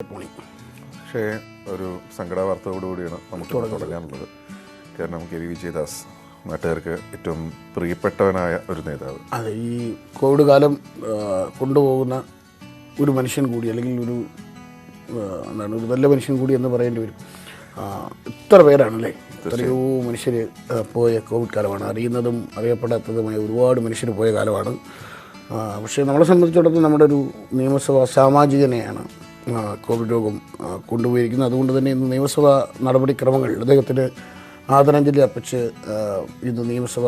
പക്ഷേ ഒരു സങ്കടവാർത്തയോടുകൂടിയാണ് നമുക്ക് തുടങ്ങാനുള്ളത്. കാരണം കെ വി വിജയദാസ് നാട്ടുകാർക്ക് ഏറ്റവും പ്രിയപ്പെട്ടവനായ ഒരു നേതാവ്. അതെ, ഈ കോവിഡ് കാലം കൊണ്ടുപോകുന്ന ഒരു മനുഷ്യൻ കൂടി, അല്ലെങ്കിൽ ഒരു നല്ല മനുഷ്യൻ കൂടി എന്ന് പറയേണ്ടി വരും. ഇത്ര പേരാണല്ലേ, എത്രയോ മനുഷ്യർ പോയ കോവിഡ് കാലമാണ്. അറിയുന്നതും അറിയപ്പെടാത്തതുമായ ഒരുപാട് മനുഷ്യർ പോയ കാലമാണ്. പക്ഷേ നമ്മളെ സംബന്ധിച്ചിടത്തോളം നമ്മുടെ ഒരു നിയമസഭാ സാമാജികനെയാണ് കോവിഡ് രോഗം കൊണ്ടുപോയിരിക്കുന്നത്. അതുകൊണ്ട് തന്നെ ഇന്ന് നിയമസഭാ നടപടിക്രമങ്ങൾ അദ്ദേഹത്തിന് ആദരാഞ്ജലി അർപ്പിച്ച് ഇന്ന് നിയമസഭ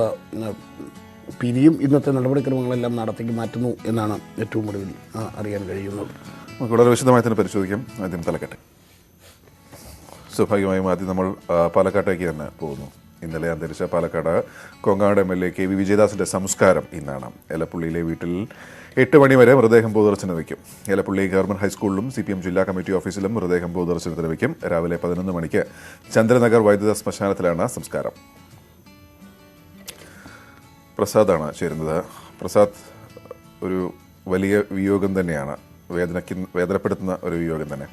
പിരിയും. ഇന്നത്തെ നടപടിക്രമങ്ങളെല്ലാം നടത്തേക്ക് മാറ്റുന്നു എന്നാണ് ഏറ്റവും ഒടുവിൽ അറിയാൻ കഴിയുന്നത്. നമുക്ക് വളരെ വിശദമായി തന്നെ പരിശോധിക്കാം. ആദ്യം പാലക്കാട്ടെ. സ്വാഭാവികമായും ആദ്യം നമ്മൾ പാലക്കാട്ടേക്ക് തന്നെ പോകുന്നു. ഇന്നലെ അന്തരിച്ച Palakkad Kongad MLA K V വിജയദാസിൻ്റെ സംസ്കാരം ഇന്നാണ്. എലപ്പുള്ളിയിലെ വീട്ടിൽ 8 മണി വരെ മൃതദേഹം പൊതുദർശനം വയ്ക്കും. എലപ്പുള്ളി ഗവൺമെൻറ് ഹൈസ്കൂളിലും CPM ജില്ലാ കമ്മിറ്റി ഓഫീസിലും മൃതദേഹം പൊതുദർശനത്തിന് വയ്ക്കും. രാവിലെ 11 മണിക്ക് ചന്ദ്രനഗർ വൈദ്യുത ശ്മശാനത്തിലാണ് സംസ്കാരം. പ്രസാദാണ് ചേരുന്നത്. പ്രസാദ്, ഒരു വലിയ വിയോഗം തന്നെയാണ്, വേദനപ്പെടുത്തുന്ന ഒരു വിയോഗം തന്നെ.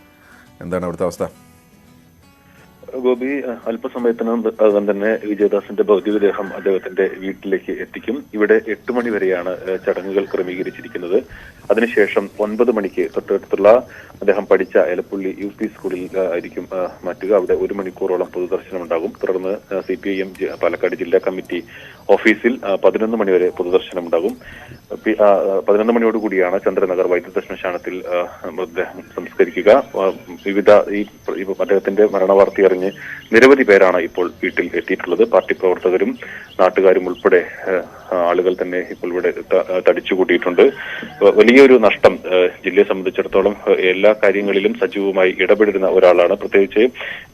എന്താണ് അവിടുത്തെ അവസ്ഥ? ഗോപി, അല്പസമയത്തിനകം തന്നെ വിജയദാസിന്റെ ഭൗതികദേഹം അദ്ദേഹത്തിന്റെ വീട്ടിലേക്ക് എത്തിക്കും. ഇവിടെ 8 മണി വരെയാണ് ചടങ്ങുകൾ ക്രമീകരിച്ചിരിക്കുന്നത്. അതിനുശേഷം 9 മണിക്ക് തൊട്ടടുത്തുള്ള അദ്ദേഹം പഠിച്ച എലപ്പുള്ളി UP സ്കൂളിൽ ആയിരിക്കും മാറ്റുക. അവിടെ 1 മണിക്കൂറോളം പൊതുദർശനം ഉണ്ടാകും. തുടർന്ന് CPIM പാലക്കാട് ജില്ലാ കമ്മിറ്റി ഓഫീസിൽ 11 മണി വരെ പൊതുദർശനം ഉണ്ടാകും. 11 മണിയോടുകൂടിയാണ് ചന്ദ്രനഗർ വൈദ്യുത ശ്മശാനത്തിൽ മൃതദേഹം സംസ്കരിക്കുക. വിവിധ ഈ അദ്ദേഹത്തിന്റെ മരണവാർത്ത അറിഞ്ഞ് നിരവധി പേരാണ് ഇപ്പോൾ വീട്ടിൽ എത്തിയിട്ടുള്ളത്. പാർട്ടി പ്രവർത്തകരും നാട്ടുകാരും ഉൾപ്പെടെ ആളുകൾ തന്നെ ഇപ്പോൾ ഇവിടെ തടിച്ചുകൂട്ടിയിട്ടുണ്ട്. വലിയൊരു നഷ്ടം ജില്ലയെ സംബന്ധിച്ചിടത്തോളം. എല്ലാ കാര്യങ്ങളിലും സജീവമായി ഇടപെടുന്ന ഒരാളാണ്. പ്രത്യേകിച്ച്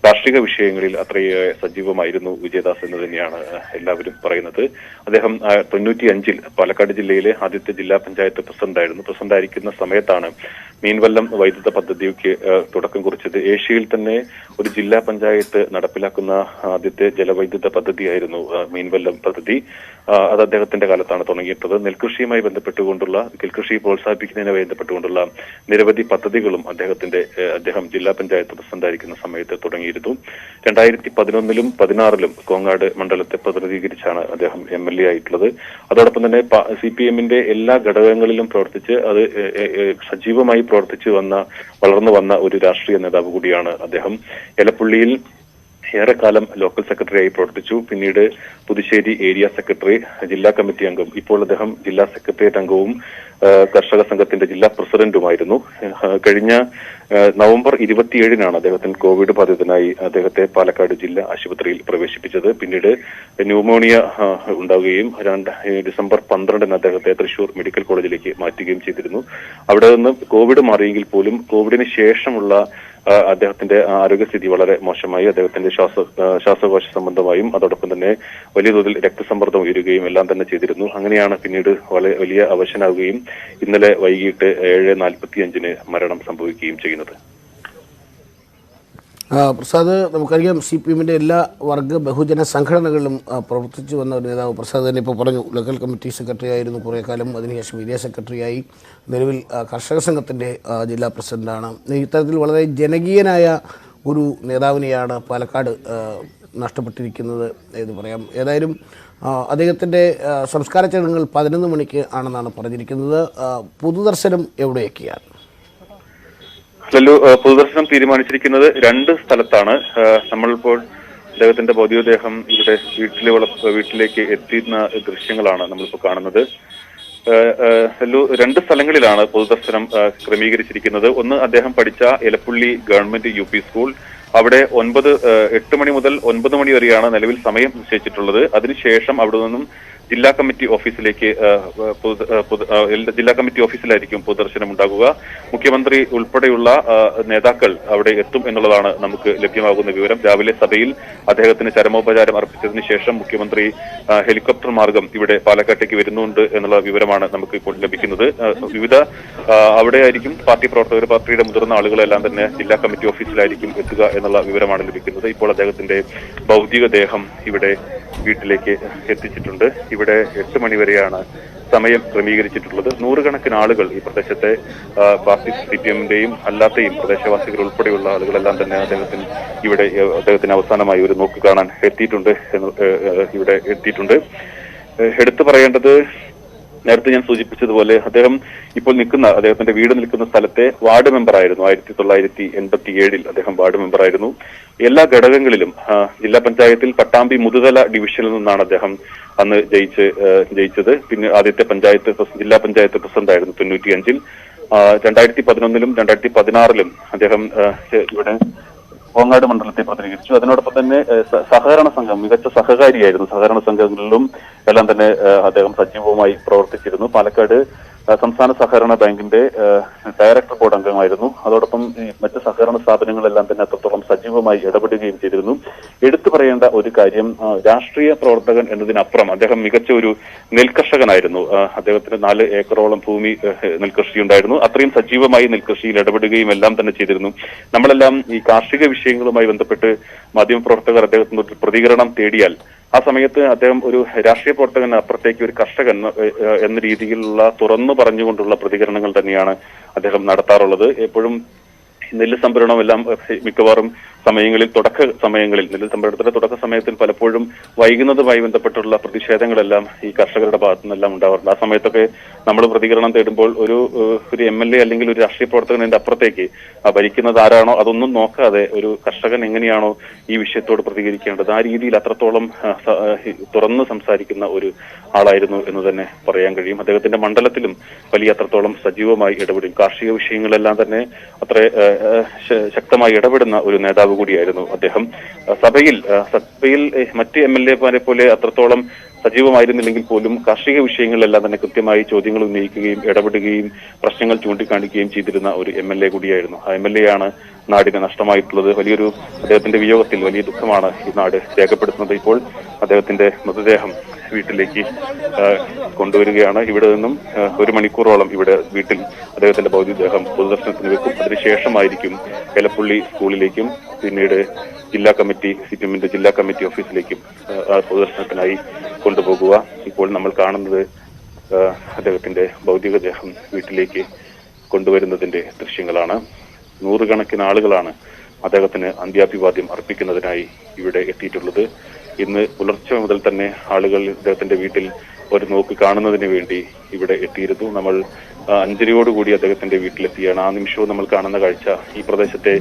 കാർഷിക വിഷയങ്ങളിൽ അത്രയേറെ സജീവമായിരുന്നു വിജയദാസ് എന്ന് തന്നെയാണ് എല്ലാവരും പറയുന്നത്. അദ്ദേഹം 95-ൽ പാലക്കാട് ജില്ലയിലെ ആദ്യത്തെ ജില്ലാ പഞ്ചായത്ത് പ്രസിഡന്റായിരുന്നു. പ്രസിഡന്റായിരിക്കുന്ന സമയത്താണ് മീൻവല്ലം വൈദ്യുത പദ്ധതിക്ക് തുടക്കം കുറിച്ചത്. ഏഷ്യയിൽ തന്നെ ഒരു ജില്ലാ പഞ്ചായത്ത് നടപ്പിലാക്കുന്ന ആദ്യത്തെ ജലവൈദ്യുത പദ്ധതിയായിരുന്നു മീൻവല്ലം പദ്ധതി. അത് അദ്ദേഹത്തിന്റെ കാലത്താണ് തുടങ്ങിയിട്ടുള്ളത്. നെൽകൃഷിയുമായി ബന്ധപ്പെട്ടുകൊണ്ടുള്ള, നെൽകൃഷി പ്രോത്സാഹിപ്പിക്കുന്നതിനുമായി ബന്ധപ്പെട്ടുകൊണ്ടുള്ള നിരവധി പദ്ധതികളും അദ്ദേഹം ജില്ലാ പഞ്ചായത്ത് പ്രസിഡന്റായിരിക്കുന്ന സമയത്ത് തുടങ്ങിയിരുന്നു. 2011-ലും 2016-ലും കോങ്ങാട് മണ്ഡലത്തെ പ്രതിനിധീകരിച്ചാണ് അദ്ദേഹം MLA ആയിട്ടുള്ളത്. അതോടൊപ്പം തന്നെ CPM-ന്റെ എല്ലാ ഘടകങ്ങളിലും പ്രവർത്തിച്ച് അത് സജീവമായി വളർന്നു വന്ന ഒരു രാഷ്ട്രീയ നേതാവ് കൂടിയാണ് അദ്ദേഹം. എലപ്പുള്ളിയിൽ ഏറെക്കാലം ലോക്കൽ സെക്രട്ടറിയായി പ്രവർത്തിച്ചു. പിന്നീട് പുതുശ്ശേരി ഏരിയ സെക്രട്ടറി, ജില്ലാ കമ്മിറ്റി അംഗം, ഇപ്പോൾ അദ്ദേഹം ജില്ലാ സെക്രട്ടേറിയറ്റ് അംഗവും കർഷക സംഘത്തിന്റെ ജില്ലാ പ്രസിഡന്റുമായിരുന്നു. കഴിഞ്ഞ നവംബർ 27-നാണ് അദ്ദേഹത്തിന് കോവിഡ് ബാധിതനായി അദ്ദേഹത്തെ പാലക്കാട് ജില്ലാ ആശുപത്രിയിൽ പ്രവേശിപ്പിച്ചത്. പിന്നീട് ന്യൂമോണിയ ഉണ്ടാവുകയും ഡിസംബർ 12-ന് അദ്ദേഹത്തെ തൃശൂർ മെഡിക്കൽ കോളേജിലേക്ക് മാറ്റുകയും ചെയ്തിരുന്നു. അവിടെ നിന്ന് കോവിഡ് മാറിയെങ്കിൽ പോലും കോവിഡിന് ശേഷമുള്ള അദ്ദേഹത്തിന്റെ ആരോഗ്യസ്ഥിതി വളരെ മോശമായി. അദ്ദേഹത്തിന്റെ ശ്വാസകോശ സംബന്ധമായും അതോടൊപ്പം തന്നെ വലിയ തോതിൽ രക്തസമ്മർദ്ദം ഉയരുകയും എല്ലാം തന്നെ ചെയ്തിരുന്നു. അങ്ങനെയാണ് പിന്നീട് വലിയ അവശനാവുകയും ഇന്നലെ വൈകിട്ട് 7:45-ന് മരണം സംഭവിക്കുകയും ചെയ്യുന്നത്. പ്രസാദ്, നമുക്കറിയാം CPM-ന്റെ എല്ലാ വർഗ ബഹുജന സംഘടനകളിലും പ്രവർത്തിച്ചു വന്ന ഒരു നേതാവ്. പ്രസാദ് തന്നെ ഇപ്പോൾ പറഞ്ഞു, ലോക്കൽ കമ്മിറ്റി സെക്രട്ടറി ആയിരുന്നു കുറേ കാലം. അതിനുശേഷം ഏരിയ സെക്രട്ടറിയായി. നിലവിൽ കർഷക സംഘത്തിൻ്റെ ജില്ലാ പ്രസിഡന്റാണ്. ഇത്തരത്തിൽ വളരെ ജനകീയനായ ഒരു നേതാവിനെയാണ് പാലക്കാട് നഷ്ടപ്പെട്ടിരിക്കുന്നത് എന്ന് പറയാം. ഏതായാലും അദ്ദേഹത്തിൻ്റെ സംസ്കാര ചടങ്ങുകൾ 11 മണിക്ക് ആണെന്നാണ് പറഞ്ഞിരിക്കുന്നത്. പൊതുദർശനം എവിടെയൊക്കെയാണ്? പൊതുദർശനം തീരുമാനിച്ചിരിക്കുന്നത് 2 സ്ഥലത്താണ്. നമ്മളിപ്പോൾ അദ്ദേഹത്തിന്റെ ഭൗതികദേഹം ഇവിടെ വീട്ടിലേക്ക് എത്തുന്ന ദൃശ്യങ്ങളാണ് നമ്മളിപ്പോൾ കാണുന്നത്. 2 സ്ഥലങ്ങളിലാണ് പൊതുദർശനം ക്രമീകരിച്ചിരിക്കുന്നത്. ഒന്ന്, അദ്ദേഹം പഠിച്ച എലപ്പുള്ളി ഗവൺമെന്റ് UP സ്കൂൾ. അവിടെ 8 മണി മുതൽ 9 മണി വരെയാണ് നിലവിൽ സമയം നിശ്ചയിച്ചിട്ടുള്ളത്. അതിനുശേഷം അവിടെ നിന്നും ജില്ലാ കമ്മിറ്റി ഓഫീസിലായിരിക്കും പൊതുദർശനം ഉണ്ടാകുക. മുഖ്യമന്ത്രി ഉൾപ്പെടെയുള്ള നേതാക്കൾ അവിടെ എത്തും എന്നുള്ളതാണ് നമുക്ക് ലഭ്യമാകുന്ന വിവരം. രാവിലെ സഭയിൽ അദ്ദേഹത്തിന് ചരമോപചാരം അർപ്പിച്ചതിന് ശേഷം മുഖ്യമന്ത്രി ഹെലികോപ്റ്റർ മാർഗം ഇവിടെ പാലക്കാട്ടേക്ക് വരുന്നുണ്ട് എന്നുള്ള വിവരമാണ് നമുക്ക് ഇപ്പോൾ ലഭിക്കുന്നത്. അവിടെ ആയിരിക്കും പാർട്ടി പ്രവർത്തകർ, പാർട്ടിയുടെ മുതിർന്ന ആളുകളെല്ലാം തന്നെ ജില്ലാ കമ്മിറ്റി ഓഫീസിലായിരിക്കും എത്തുക എന്നുള്ള വിവരമാണ് ലഭിക്കുന്നത്. ഇപ്പോൾ അദ്ദേഹത്തിന്റെ ഭൗതികദേഹം ഇവിടെ വീട്ടിലേക്ക് എത്തിച്ചിട്ടുണ്ട്. ഇവിടെ 8 മണിവരെയാണ് സമയം ക്രമീകരിച്ചിട്ടുള്ളത്. നൂറുകണക്കിന് ആളുകൾ ഈ പ്രദേശത്തെ പാർട്ടി CPM-ന്റെയും അല്ലാത്തെയും പ്രദേശവാസികൾ ഉൾപ്പെടെയുള്ള ആളുകളെല്ലാം തന്നെ അദ്ദേഹത്തിന് അവസാനമായി ഒരു നോക്ക് കാണാൻ ഇവിടെ എത്തിയിട്ടുണ്ട്. എടുത്തു പറയേണ്ടത്, നേരത്തെ ഞാൻ സൂചിപ്പിച്ചതുപോലെ അദ്ദേഹം ഇപ്പോൾ അദ്ദേഹത്തിന്റെ വീട് നിൽക്കുന്ന സ്ഥലത്തെ വാർഡ് മെമ്പറായിരുന്നു. 1987 അദ്ദേഹം വാർഡ് മെമ്പറായിരുന്നു. എല്ലാ ഘടകങ്ങളിലും ജില്ലാ പഞ്ചായത്തിൽ പട്ടാമ്പി മുതുതല ഡിവിഷനിൽ നിന്നാണ് അദ്ദേഹം അന്ന് ജയിച്ചത്. പിന്നെ ആദ്യത്തെ ജില്ലാ പഞ്ചായത്ത് പ്രസിഡന്റ് ആയിരുന്നു 95-ൽ. 2011-ലും 2016-ലും അദ്ദേഹം ഇവിടെ കോങ്ങാട് മണ്ഡലത്തെ പ്രതിനിധീകരിച്ചു. അതിനോടൊപ്പം തന്നെ സഹകരണ സംഘം മികച്ച സഹകാരിയായിരുന്നു. സഹകരണ സംഘങ്ങളിലും എല്ലാം തന്നെ അദ്ദേഹം സജീവമായി പ്രവർത്തിച്ചിരുന്നു. പാലക്കാട് സംസ്ഥാന സഹകരണ ബാങ്കിന്റെ ഡയറക്ടർ ബോർഡ് അംഗമായിരുന്നു. അതോടൊപ്പം മറ്റ് സഹകരണ സ്ഥാപനങ്ങളെല്ലാം തന്നെ അത്രത്തോളം സജീവമായി ഇടപെടുകയും ചെയ്തിരുന്നു. എടുത്തു പറയേണ്ട ഒരു കാര്യം, രാഷ്ട്രീയ പ്രവർത്തകൻ എന്നതിനപ്പുറം അദ്ദേഹം മികച്ച ഒരു നെൽകർഷകനായിരുന്നു. അദ്ദേഹത്തിന് 4 ഏക്കറോളം ഭൂമി നെൽകൃഷി ഉണ്ടായിരുന്നു. അത്രയും സജീവമായി നെൽകൃഷിയിൽ ഇടപെടുകയും എല്ലാം തന്നെ ചെയ്തിരുന്നു. നമ്മളെല്ലാം ഈ കാർഷിക വിഷയങ്ങളുമായി ബന്ധപ്പെട്ട് മാധ്യമപ്രവർത്തകർ അദ്ദേഹത്തിന് ഒരു പ്രതികരണം തേടിയാൽ ആ സമയത്ത് അദ്ദേഹം ഒരു രാഷ്ട്രീയ പ്രവർത്തകൻ അപ്പുറത്തേക്ക് ഒരു കർഷകൻ എന്ന രീതിയിലുള്ള തുറന്നു പറഞ്ഞുകൊണ്ടുള്ള പ്രതികരണങ്ങൾ തന്നെയാണ് അദ്ദേഹം നടത്താറുള്ളത്. എപ്പോഴും നെല്ല് സംഭരണം എല്ലാം മിക്കവാറും നെല്ല് സംഭരണത്തിന്റെ തുടക്ക സമയത്തിൽ പലപ്പോഴും വൈകുന്നതുമായി ബന്ധപ്പെട്ടുള്ള പ്രതിഷേധങ്ങളെല്ലാം ഈ കർഷകരുടെ ഭാഗത്തു നിന്നെല്ലാം ഉണ്ടാവാറുണ്ട്. ആ സമയത്തൊക്കെ നമ്മൾ പ്രതികരണം തേടുമ്പോൾ ഒരു MLA അല്ലെങ്കിൽ ഒരു രാഷ്ട്രീയ പ്രവർത്തകന്റെ അപ്പുറത്തേക്ക് ഭരിക്കുന്നത് ആരാണോ അതൊന്നും നോക്കാതെ ഒരു കർഷകൻ എങ്ങനെയാണോ ഈ വിഷയത്തോട് പ്രതികരിക്കേണ്ടത് ആ രീതിയിൽ അത്രത്തോളം തുറന്ന് സംസാരിക്കുന്ന ഒരു ആളായിരുന്നു എന്ന് തന്നെ പറയാൻ കഴിയും. അദ്ദേഹത്തിന്റെ മണ്ഡലത്തിലും അത്രത്തോളം സജീവമായി ഇടപെടും. കാർഷിക വിഷയങ്ങളെല്ലാം തന്നെ അത്ര ശക്തമായി ഇടപെടുന്ന ഒരു നേതാവ് കൂടിയായിരുന്നു അദ്ദേഹം. സഭയിൽ മറ്റ് MLA-മാരെ പോലെ അത്രത്തോളം സജീവമായിരുന്നില്ലെങ്കിൽ പോലും കാർഷിക വിഷയങ്ങളിലെല്ലാം തന്നെ കൃത്യമായി ചോദ്യങ്ങൾ ഉന്നയിക്കുകയും ഇടപെടുകയും പ്രശ്നങ്ങൾ ചൂണ്ടിക്കാണിക്കുകയും ചെയ്തിരുന്ന ഒരു MLA കൂടിയായിരുന്നു. ആ MLA-യാണ് നാടിന് നഷ്ടമായിട്ടുള്ളത്. അദ്ദേഹത്തിന്റെ വിയോഗത്തിൽ വലിയ ദുഃഖമാണ് ഈ നാട് രേഖപ്പെടുത്തുന്നത്. ഇപ്പോൾ അദ്ദേഹത്തിന്റെ മൃതദേഹം വീട്ടിലേക്ക് കൊണ്ടുവരികയാണ്. ഇവിടെ നിന്നും 1 മണിക്കൂറോളം വീട്ടിൽ അദ്ദേഹത്തിന്റെ ഭൗതികദേഹം പൊതുദർശനത്തിന് വെക്കും. അതിനുശേഷമായിരിക്കും എലപ്പുള്ളി സ്കൂളിലേക്കും പിന്നീട് CPM-ന്റെ ജില്ലാ കമ്മിറ്റി ഓഫീസിലേക്കും പൊതുദർശനത്തിനായി കൊണ്ടുപോകുക. ഇപ്പോൾ നമ്മൾ കാണുന്നത് അദ്ദേഹത്തിന്റെ ഭൗതികദേഹം വീട്ടിലേക്ക് കൊണ്ടുവരുന്നതിന്റെ ദൃശ്യങ്ങളാണ്. നൂറുകണക്കിന് ആളുകളാണ് അദ്ദേഹത്തിന് അന്ത്യാഭിവാദ്യം അർപ്പിക്കുന്നതിനായി ഇവിടെ എത്തിയിട്ടുള്ളത്. ഇന്ന് പുലർച്ചെ മുതൽ തന്നെ ആളുകൾ അദ്ദേഹത്തിന്റെ വീട്ടിൽ ഒരു നോക്ക് കാണുന്നതിന് വേണ്ടി ഇവിടെ എത്തിയിരുന്നു. നമ്മൾ 5:30യോടുകൂടി അദ്ദേഹത്തിന്റെ വീട്ടിലെത്തിയാണ്. ആ നിമിഷവും നമ്മൾ കാണുന്ന കാഴ്ച, ഈ പ്രദേശത്തെ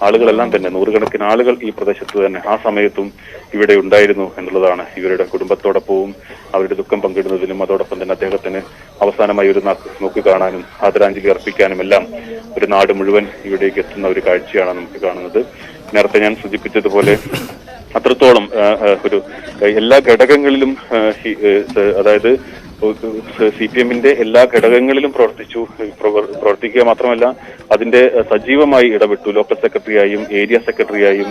ആളുകളെല്ലാം തന്നെ നൂറുകണക്കിന് ആളുകൾ ഈ പ്രദേശത്ത് തന്നെ ആ സമയത്തും ഇവിടെ ഉണ്ടായിരുന്നു എന്നുള്ളതാണ്. ഇവരുടെ കുടുംബത്തോടൊപ്പവും അവരുടെ ദുഃഖം പങ്കിടുന്നതിനും അതോടൊപ്പം തന്നെ അദ്ദേഹത്തിന് അവസാനമായി ഒരു നോക്ക് കാണാനും ആദരാഞ്ജലി അർപ്പിക്കാനും എല്ലാം ഒരു നാട് മുഴുവൻ ഇവിടേക്ക് എത്തുന്ന ഒരു കാഴ്ചയാണ് നമുക്ക് കാണുന്നത്. നേരത്തെ ഞാൻ സൂചിപ്പിച്ചതുപോലെ അത്രത്തോളം എല്ലാ ഘടകങ്ങളിലും അതായത് CPM-ന്റെ എല്ലാ ഘടകങ്ങളിലും പ്രവർത്തിക്കുക മാത്രമല്ല അതിന്റെ സജീവമായി ഇടപെട്ടു. ലോക്കൽ സെക്രട്ടറിയായും ഏരിയ സെക്രട്ടറിയായും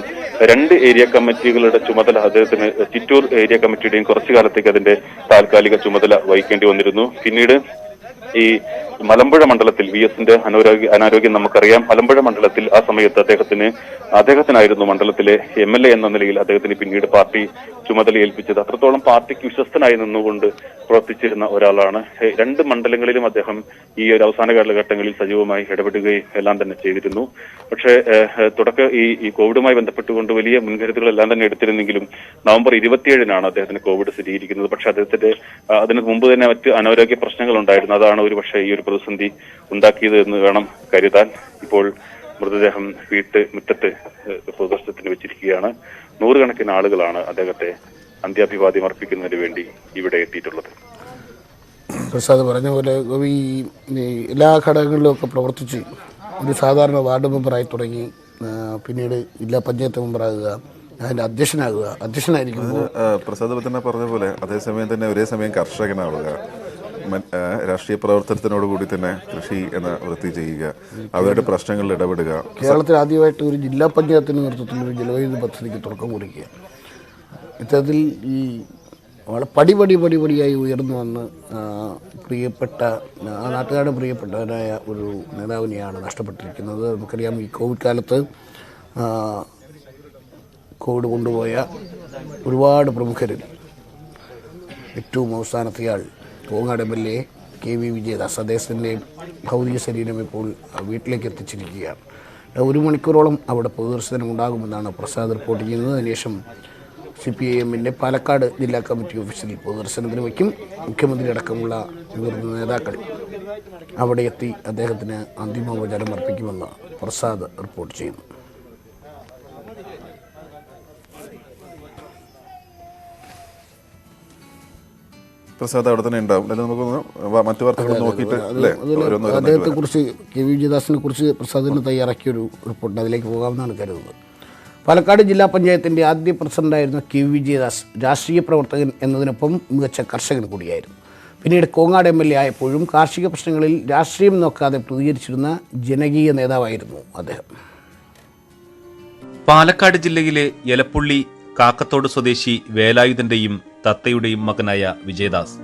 2 ഏരിയ കമ്മിറ്റികളുടെ ചുമതല അദ്ദേഹത്തിന് ചിറ്റൂർ ഏരിയ കമ്മിറ്റിയുടെയും കുറച്ചു കാലത്തേക്ക് അതിന്റെ താൽക്കാലിക ചുമതല വഹിക്കേണ്ടി വന്നിരുന്നു. പിന്നീട് ഈ മലമ്പുഴ മണ്ഡലത്തിൽ VS-ന്റെ അനാരോഗ്യം നമുക്കറിയാം. മലമ്പുഴ മണ്ഡലത്തിൽ ആ സമയത്ത് അദ്ദേഹത്തിനായിരുന്നു മണ്ഡലത്തിലെ MLA എന്ന നിലയിൽ അദ്ദേഹത്തിന് പിന്നീട് പാർട്ടി ചുമതല ഏൽപ്പിച്ചത്. അത്രത്തോളം പാർട്ടിക്ക് വിശ്വസ്തനായി നിന്നുകൊണ്ട് പ്രവർത്തിച്ചിരുന്ന ഒരാളാണ്. 2 മണ്ഡലങ്ങളിലും അദ്ദേഹം ഈ ഒരു അവസാന കാലഘട്ടങ്ങളിൽ സജീവമായി ഇടപെടുകയും എല്ലാം തന്നെ ചെയ്തിരുന്നു. പക്ഷേ ഈ കോവിഡുമായി ബന്ധപ്പെട്ടുകൊണ്ട് വലിയ മുൻകരുതലുകളെല്ലാം തന്നെ എടുത്തിരുന്നെങ്കിലും നവംബർ 27-നാണ് അദ്ദേഹത്തിന് കോവിഡ് സ്ഥിരീകരിക്കുന്നത്. പക്ഷെ അതിന് മുമ്പ് തന്നെ മറ്റ് അനാരോഗ്യ പ്രശ്നങ്ങൾ ഉണ്ടായിരുന്നു. അതാണ് ഒരു പക്ഷേ ഈ ഒരു പ്രതിസന്ധി ഉണ്ടാക്കിയത് എന്ന് വേണം കരുതാൻ. ഇപ്പോൾ മൃതദേഹം മുറ്റത്ത് പൊതുദർശനത്തിന് വെച്ചിരിക്കുകയാണ്. നൂറുകണക്കിന് ആളുകളാണ് അദ്ദേഹത്തെ അന്ത്യാഭിവാദ്യം അർപ്പിക്കുന്നതിന് വേണ്ടി ഇവിടെ എത്തിയിട്ടുള്ളത്. പ്രസാദ് പറഞ്ഞ പോലെ എല്ലാ ഘടകങ്ങളിലും ഒക്കെ പ്രവർത്തിച്ച് ഒരു സാധാരണ വാർഡ് മെമ്പറായി തുടങ്ങി പിന്നീട് ജില്ലാ പഞ്ചായത്ത് മെമ്പറാകുക, അതിൻ്റെ അധ്യക്ഷനായിരിക്കുമ്പോൾ പ്രസാദ് തന്നെ പറഞ്ഞ പോലെ അതേസമയം തന്നെ ഒരേ സമയം കർഷകനാവുക, രാഷ്ട്രീയ പ്രവർത്തനത്തിനോടുകൂടി തന്നെ കൃഷി എന്ന വൃത്തി ചെയ്യുക, അവരുടെ പ്രശ്നങ്ങളിൽ ഇടപെടുക. കേരളത്തിൽ ആദ്യമായിട്ട് ഒരു ജില്ലാ പഞ്ചായത്തിൻ്റെ നേതൃത്വത്തിൽ ഒരു ജലവൈദ്യുതി പദ്ധതിക്ക് തുടക്കം കുറിക്കുക. ഇത്തരത്തിൽ ഈ വളരെ പടിപടിയായി ഉയർന്നു വന്ന് നാട്ടുകാരുടെ പ്രിയപ്പെട്ടവരായ ഒരു നേതാവിനെയാണ് നഷ്ടപ്പെട്ടിരിക്കുന്നത്. നമുക്കറിയാം, ഈ കോവിഡ് കാലത്ത് കോവിഡ് കൊണ്ടുപോയ ഒരുപാട് പ്രമുഖരിൽ ഏറ്റവും അവസാനത്തെയാൾ കോങ്ങാട് MLA KV വിജയദാസ്. അദ്ദേഹത്തിൻ്റെ ഭൗതിക ശരീരം ഇപ്പോൾ വീട്ടിലേക്ക് എത്തിച്ചിരിക്കുകയാണ്. 1 മണിക്കൂറോളം അവിടെ പൊതുദർശനം ഉണ്ടാകുമെന്നാണ് പ്രസാദ് റിപ്പോർട്ട് ചെയ്യുന്നത്. അതിനുശേഷം CPIM പാലക്കാട് ജില്ലാ കമ്മിറ്റി ഓഫീസിൽ പൊതുദർശനത്തിന് വയ്ക്കും. മുഖ്യമന്ത്രി അടക്കമുള്ള മുതിർന്ന നേതാക്കൾ അവിടെ എത്തി അദ്ദേഹത്തിന് അന്തിമോപചാരം അർപ്പിക്കുമെന്ന് പ്രസാദ് റിപ്പോർട്ട് ചെയ്യുന്നു. പ്രസാദ് അവിടെ തന്നെ ഉണ്ടാവും. നമുക്കൊന്ന് മറ്റു വാർത്തകൾ നോക്കിയിട്ട് അദ്ദേഹത്തെക്കുറിച്ച് KV വിജയദാസിനെ കുറിച്ച് പ്രസാദിന് തയ്യാറാക്കിയൊരു റിപ്പോർട്ട്, അതിലേക്ക് പോകാമെന്നാണ് കരുതുന്നത്. പാലക്കാട് ജില്ലാ പഞ്ചായത്തിൻ്റെ ആദ്യ പ്രസിഡന്റായിരുന്ന KV വിജയദാസ് രാഷ്ട്രീയ പ്രവർത്തകൻ എന്നതിനൊപ്പം മികച്ച കർഷകൻ കൂടിയായിരുന്നു. പിന്നീട് കോങ്ങാട് MLA ആയപ്പോഴും കാർഷിക പ്രശ്നങ്ങളിൽ രാഷ്ട്രീയം നോക്കാതെ പ്രതികരിച്ചിരുന്ന ജനകീയ നേതാവായിരുന്നു അദ്ദേഹം. പാലക്കാട് ജില്ലയിലെ എലപ്പുള്ളി കാക്കത്തോട് സ്വദേശി വേലായുധന്റെയും തത്തയുടെയും മകനായ വിജയദാസ്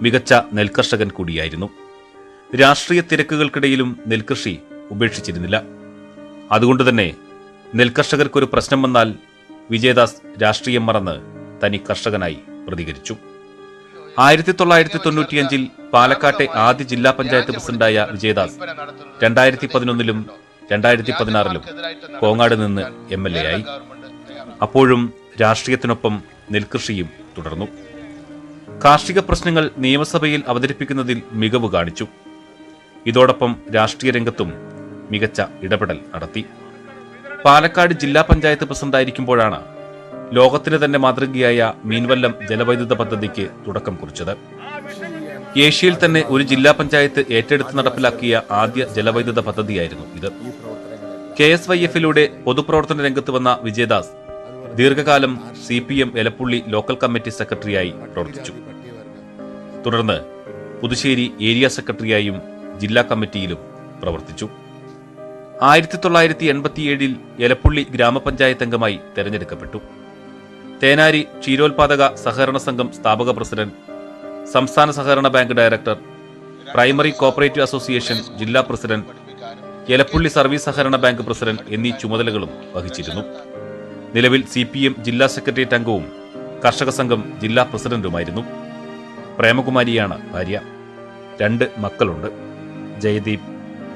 മികച്ച നെൽകർഷകൻ കൂടിയായിരുന്നു. രാഷ്ട്രീയ തിരക്കുകൾക്കിടയിലും നെൽകൃഷി ഉപേക്ഷിച്ചിരുന്നില്ല. അതുകൊണ്ടുതന്നെ നെൽകർഷകർക്കൊരു പ്രശ്നം വന്നാൽ വിജയദാസ് രാഷ്ട്രീയം മറന്ന് തനി കർഷകനായി പ്രതികരിച്ചു. 1995 പാലക്കാട്ടെ ആദ്യ ജില്ലാ പഞ്ചായത്ത് പ്രസിഡന്റായ വിജയദാസ് 2011 2016 കോങ്ങാട് നിന്ന് MLA ആയി. അപ്പോഴും രാഷ്ട്രീയത്തിനൊപ്പം നെൽകൃഷിയും തുടർന്നു. കാർഷിക പ്രശ്നങ്ങൾ നിയമസഭയിൽ അവതരിപ്പിക്കുന്നതിൽ മികവ് കാണിച്ചു. ഇതോടൊപ്പം രാഷ്ട്രീയ രംഗത്തും മികച്ച ഇടപെടൽ നടത്തി. പാലക്കാട് ജില്ലാ പഞ്ചായത്ത് പ്രസിഡന്റായിരിക്കുമ്പോഴാണ് ലോകത്തിന് തന്നെ മാതൃകയായ മീൻവല്ലം ജലവൈദ്യുത പദ്ധതിക്ക് തുടക്കം കുറിച്ചത്. ഏഷ്യയിൽ തന്നെ ഒരു ജില്ലാ പഞ്ചായത്ത് ഏറ്റെടുത്ത് നടപ്പിലാക്കിയ ആദ്യ ജലവൈദ്യുത പദ്ധതിയായിരുന്നു ഇത്. KSYF-ലൂടെ പൊതുപ്രവർത്തന രംഗത്ത് വന്ന വിജയദാസ് ദീർഘകാലം CPM എലപ്പുള്ളി ലോക്കൽ കമ്മിറ്റി സെക്രട്ടറിയായി പ്രവർത്തിച്ചു. തുടർന്ന് പുതുശ്ശേരി ഏരിയ സെക്രട്ടറിയായും ജില്ലാ കമ്മിറ്റിയിലും പ്രവർത്തിച്ചു. 1987 എലപ്പുള്ളി ഗ്രാമപഞ്ചായത്ത് അംഗമായി തെരഞ്ഞെടുക്കപ്പെട്ടു. തേനാരി ക്ഷീരോത്പാദക സഹകരണ സംഘം സ്ഥാപക പ്രസിഡന്റ്, സംസ്ഥാന സഹകരണ bank director, primary cooperative association ജില്ലാ പ്രസിഡന്റ്, എലപ്പുള്ളി സർവീസ് സഹകരണ ബാങ്ക് പ്രസിഡന്റ് എന്നീ ചുമതലകളും വഹിച്ചിരുന്നു. നിലവിൽ CPM ജില്ലാ സെക്രട്ടേറിയറ്റ് അംഗവും കർഷക സംഘം ജില്ലാ പ്രസിഡന്റുമായിരുന്നു. പ്രേമകുമാരിയാണ് ഭാര്യ. 2 മക്കളുണ്ട്, ജയദീപ്,